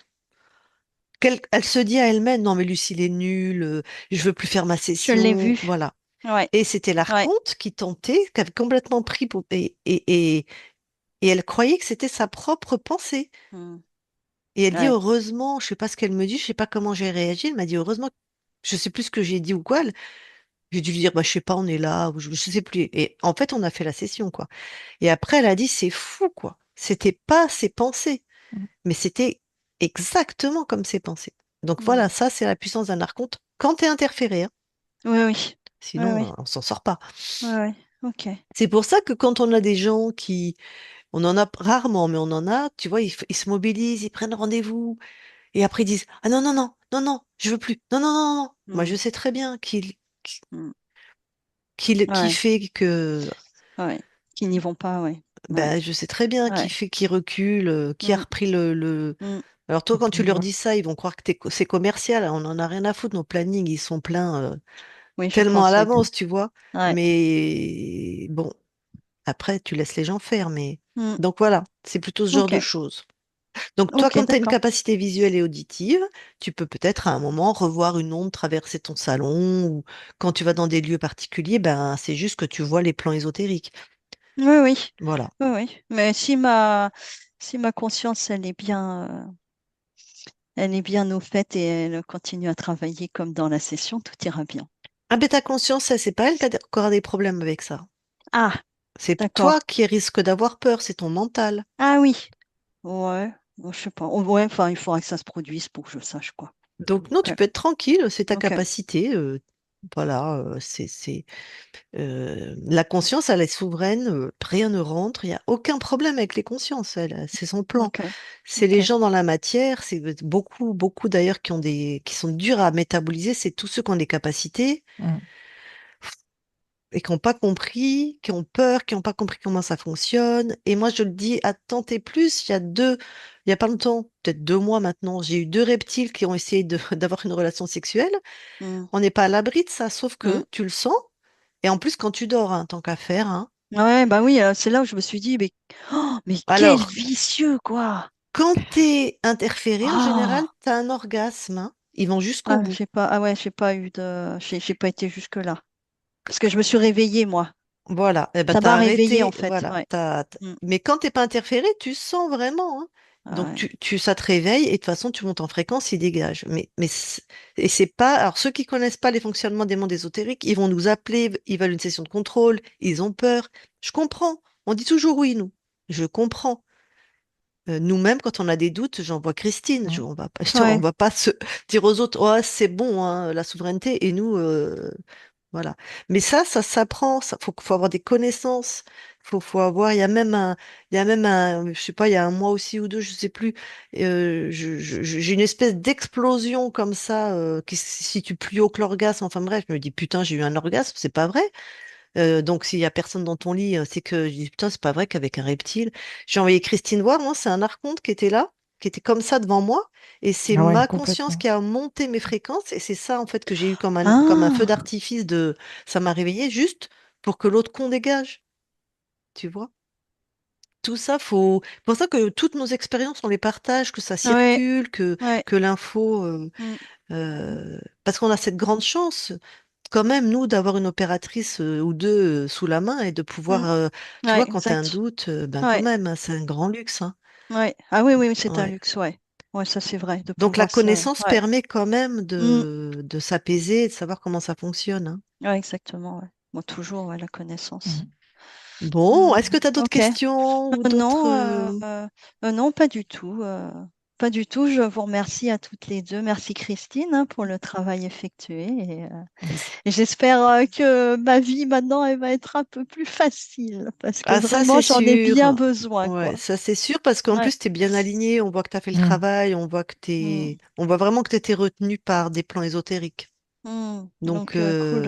[SPEAKER 1] elle se dit à elle-même, non mais Lucille est nulle, je veux plus faire ma
[SPEAKER 2] Je l'ai
[SPEAKER 1] session,
[SPEAKER 2] vu.
[SPEAKER 1] voilà.
[SPEAKER 2] Ouais,
[SPEAKER 1] Et c'était
[SPEAKER 2] ouais.
[SPEAKER 1] l'archonte qui tentait, qui avait complètement pris et elle croyait que c'était sa propre pensée.
[SPEAKER 2] Mm.
[SPEAKER 1] Et elle dit
[SPEAKER 2] Ouais.
[SPEAKER 1] heureusement, je sais pas ce qu'elle me dit, je sais pas comment j'ai réagi. Elle m'a dit heureusement, je sais plus ce que j'ai dit ou quoi. J'ai dû lui dire bah je sais pas, on est là, ou je sais plus. Et en fait, on a fait la session quoi. Et après, elle a dit c'est fou quoi. C'était pas ses pensées, mais c'était exactement comme ses pensées. Donc
[SPEAKER 2] Mm.
[SPEAKER 1] voilà, ça c'est la puissance d'un archonte quand t'es interféré, hein.
[SPEAKER 2] Oui, oui. Oui,
[SPEAKER 1] Sinon,
[SPEAKER 2] oui.
[SPEAKER 1] on s'en sort pas.
[SPEAKER 2] Oui, oui. Ok.
[SPEAKER 1] C'est pour ça que quand on a des gens on en a rarement, mais on en a, tu vois, ils se mobilisent, ils prennent rendez-vous, et après ils disent, ah non, non, non, non, non, je veux plus, non, non, non, non. Moi, je
[SPEAKER 2] Mm.
[SPEAKER 1] sais très bien
[SPEAKER 2] Mm.
[SPEAKER 1] qui
[SPEAKER 2] Ouais,
[SPEAKER 1] fait que,
[SPEAKER 2] ouais. Qui n'y vont pas, ouais. Ouais,
[SPEAKER 1] ben, je sais très bien
[SPEAKER 2] ouais.
[SPEAKER 1] qui recule, qui a
[SPEAKER 2] Mm.
[SPEAKER 1] repris
[SPEAKER 2] Mm.
[SPEAKER 1] Alors toi,
[SPEAKER 3] le
[SPEAKER 1] quand tu leur
[SPEAKER 3] pouvoir.
[SPEAKER 1] dis ça, ils vont croire que c'est commercial. On en a rien à foutre. Nos plannings, ils sont pleins
[SPEAKER 2] Oui, je
[SPEAKER 1] tellement à
[SPEAKER 2] pense, oui.
[SPEAKER 1] l'avance, tu vois.
[SPEAKER 2] Ouais.
[SPEAKER 1] Mais bon, après, tu laisses les gens faire. Mais
[SPEAKER 2] Mm.
[SPEAKER 1] donc voilà, c'est plutôt ce genre
[SPEAKER 2] Ok.
[SPEAKER 1] de choses. Donc toi,
[SPEAKER 2] Ok,
[SPEAKER 1] quand tu as une
[SPEAKER 2] d'accord.
[SPEAKER 1] capacité visuelle et auditive, tu peux peut-être à un moment revoir une ombre traverser ton salon ou quand tu vas dans des lieux particuliers, ben c'est juste que tu vois les plans ésotériques.
[SPEAKER 2] Oui, oui.
[SPEAKER 1] Voilà.
[SPEAKER 2] Oui, oui. Mais si ma conscience, elle est bien au fait et elle continue à travailler comme dans la session, tout ira bien.
[SPEAKER 1] Ah ben ta conscience, ça, c'est pas elle qui a encore des problèmes avec ça.
[SPEAKER 2] Ah,
[SPEAKER 1] C'est toi
[SPEAKER 2] d'accord.
[SPEAKER 1] qui risques d'avoir peur, c'est ton mental.
[SPEAKER 2] Ah oui. Ouais. Bon, je sais pas. Oh, ouais, enfin, il faudra que ça se produise pour que je sache quoi.
[SPEAKER 1] Donc non, tu
[SPEAKER 2] Ok.
[SPEAKER 1] peux être tranquille, c'est ta
[SPEAKER 2] Ok.
[SPEAKER 1] capacité. Voilà, la conscience, elle est souveraine, rien ne rentre, il n'y a aucun problème avec les consciences, c'est son plan.
[SPEAKER 2] Ok.
[SPEAKER 1] C'est les
[SPEAKER 2] Ok.
[SPEAKER 1] gens dans la matière, c'est beaucoup, beaucoup d'ailleurs qui sont durs à métaboliser, c'est tous ceux qui ont des capacités
[SPEAKER 3] Mm.
[SPEAKER 1] et qui n'ont pas compris, qui ont peur, qui n'ont pas compris comment ça fonctionne. Et moi, je le dis à tant et plus, il y a pas longtemps, peut-être 2 mois maintenant, j'ai eu 2 reptiles qui ont essayé d'avoir une relation sexuelle.
[SPEAKER 2] Hmm.
[SPEAKER 1] On n'est pas à l'abri de ça, sauf
[SPEAKER 2] Hmm.
[SPEAKER 1] que tu le sens. Et en plus, quand tu dors, hein, tant qu'à faire, hein.
[SPEAKER 2] Ouais, bah oui, c'est là où je me suis dit, mais quel
[SPEAKER 1] Alors,
[SPEAKER 2] vicieux, quoi.
[SPEAKER 1] quand t'es interféré, en général,
[SPEAKER 2] Ah,
[SPEAKER 1] t'as un orgasme, hein. Ils vont jusqu'au bout.
[SPEAKER 2] ouais, j'ai pas été jusque-là. Parce que je me suis réveillée, moi.
[SPEAKER 1] Voilà. Eh ben,
[SPEAKER 2] Ça
[SPEAKER 1] t'as
[SPEAKER 2] m'a réveillée, en
[SPEAKER 1] arrêté.
[SPEAKER 2] fait.
[SPEAKER 1] Voilà.
[SPEAKER 2] Ouais. Hmm.
[SPEAKER 1] Mais quand t'es pas interféré, tu sens vraiment, hein.
[SPEAKER 2] Ah
[SPEAKER 1] Donc,
[SPEAKER 2] ouais.
[SPEAKER 1] ça te réveille et de toute façon, tu montes en fréquence, il dégage. Et c'est pas. Alors, ceux qui connaissent pas les fonctionnements des mondes ésotériques, ils vont nous appeler, ils veulent une session de contrôle, ils ont peur. Je comprends. On dit toujours oui, nous. Je comprends. Nous-mêmes, quand on a des doutes, j'envoie Christine.
[SPEAKER 3] Mm.
[SPEAKER 1] On
[SPEAKER 2] Ouais.
[SPEAKER 1] va pas se dire aux autres, oh, c'est bon, hein, la souveraineté, et nous, voilà. Mais ça s'apprend. Faut avoir des connaissances. Faut avoir. Il y a même je sais pas, il y a un mois aussi ou deux, je sais plus. J'ai une espèce d'explosion comme ça qui se situe plus haut que l'orgasme. Enfin bref, je me dis putain, j'ai eu un orgasme, c'est pas vrai. Donc s'il y a personne dans ton lit, c'est que je dis putain, c'est pas vrai qu'avec un reptile. J'ai envoyé Christine voir, moi, c'est un archonte qui était là, qui était comme ça devant moi, et c'est
[SPEAKER 3] Ah ouais,
[SPEAKER 1] ma conscience
[SPEAKER 3] complètement.
[SPEAKER 1] qui a monté mes fréquences, et c'est ça en fait que j'ai eu comme un feu
[SPEAKER 2] Ah,
[SPEAKER 1] d'artifice ça m'a réveillé juste pour que l'autre con dégage, tu vois. Tout ça, c'est pour ça que toutes nos expériences, on les partage, que ça
[SPEAKER 2] ouais,
[SPEAKER 1] circule,
[SPEAKER 2] ouais.
[SPEAKER 1] que l'info,
[SPEAKER 2] Hmm.
[SPEAKER 1] parce qu'on a cette grande chance, quand même, nous, d'avoir une opératrice ou deux sous la main et de pouvoir,
[SPEAKER 2] Hmm.
[SPEAKER 1] tu
[SPEAKER 2] Ouais,
[SPEAKER 1] vois, quand tu as un
[SPEAKER 2] exact.
[SPEAKER 1] doute, ben quand
[SPEAKER 2] Ouais,
[SPEAKER 1] même, hein, c'est un grand luxe, hein.
[SPEAKER 2] ouais. Ah oui, oui, oui, c'est un
[SPEAKER 1] Ouais.
[SPEAKER 2] luxe, ouais. Ouais, ça c'est vrai, de
[SPEAKER 1] Donc la
[SPEAKER 2] pouvoir se.
[SPEAKER 1] connaissance
[SPEAKER 2] Ouais.
[SPEAKER 1] permet quand même
[SPEAKER 2] Hmm.
[SPEAKER 1] de s'apaiser et de savoir comment ça fonctionne, hein.
[SPEAKER 2] Ouais, exactement, ouais. Moi, toujours, ouais, la connaissance.
[SPEAKER 3] Mm.
[SPEAKER 1] Bon,
[SPEAKER 2] Hmm.
[SPEAKER 1] est-ce que tu as d'autres
[SPEAKER 2] Ok.
[SPEAKER 1] questions ou d'autres...
[SPEAKER 2] Non, non, pas du tout. pas du tout. Je vous remercie à toutes les deux. Merci Christine hein, pour le travail effectué. Et j'espère que ma vie maintenant, elle va être un peu plus facile parce que
[SPEAKER 1] Ah, ça,
[SPEAKER 2] vraiment,
[SPEAKER 1] c'est
[SPEAKER 2] j'en ai bien
[SPEAKER 1] sûr.
[SPEAKER 2] besoin,
[SPEAKER 1] Ouais,
[SPEAKER 2] quoi.
[SPEAKER 1] ça, c'est sûr parce qu'en
[SPEAKER 2] Ouais.
[SPEAKER 1] plus, tu es bien aligné. On voit que tu as fait le
[SPEAKER 3] Mm.
[SPEAKER 1] travail.
[SPEAKER 2] Mm.
[SPEAKER 1] On voit vraiment que tu étais retenu par des plans ésotériques. Donc,
[SPEAKER 2] Donc, cool.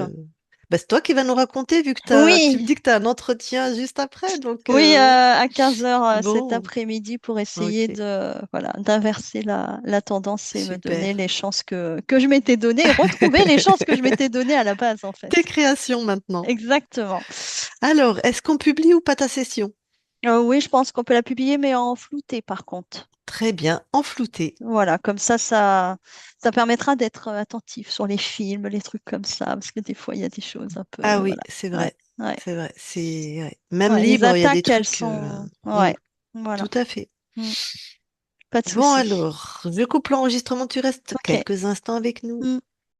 [SPEAKER 1] bah, c'est toi qui vas nous raconter vu que tu me
[SPEAKER 2] Oui,
[SPEAKER 1] dis que tu as un entretien juste après. Donc,
[SPEAKER 2] oui, à 15 heures cet
[SPEAKER 1] bon,
[SPEAKER 2] après-midi pour essayer
[SPEAKER 1] ok,
[SPEAKER 2] de, voilà, d'inverser la tendance et me
[SPEAKER 1] super.
[SPEAKER 2] donner les chances que je m'étais données et retrouver les chances que je m'étais données à la base, en
[SPEAKER 1] Tes
[SPEAKER 2] fait.
[SPEAKER 1] créations maintenant.
[SPEAKER 2] Exactement.
[SPEAKER 1] Alors, est-ce qu'on publie ou pas ta session?
[SPEAKER 2] Oui, je pense qu'on peut la publier, mais en flouté, par contre.
[SPEAKER 1] Très bien, en flouté.
[SPEAKER 2] Voilà, comme ça permettra d'être attentif sur les films, les trucs comme ça, parce que des fois, il y a des choses un peu,
[SPEAKER 1] Ah oui,
[SPEAKER 2] voilà.
[SPEAKER 1] c'est
[SPEAKER 2] Ouais,
[SPEAKER 1] vrai.
[SPEAKER 2] ouais,
[SPEAKER 1] C'est vrai. C'est ouais. Même
[SPEAKER 2] ouais. Les
[SPEAKER 1] libre, il y a des
[SPEAKER 2] attaques, elles
[SPEAKER 1] trucs.
[SPEAKER 2] sont,
[SPEAKER 1] Mm,
[SPEAKER 2] ouais, voilà.
[SPEAKER 1] tout à fait.
[SPEAKER 2] Mm. Pas de
[SPEAKER 1] Bon
[SPEAKER 2] souci.
[SPEAKER 1] alors, je coupe l'enregistrement, tu restes
[SPEAKER 2] Ok.
[SPEAKER 1] quelques instants avec nous.
[SPEAKER 2] Mm.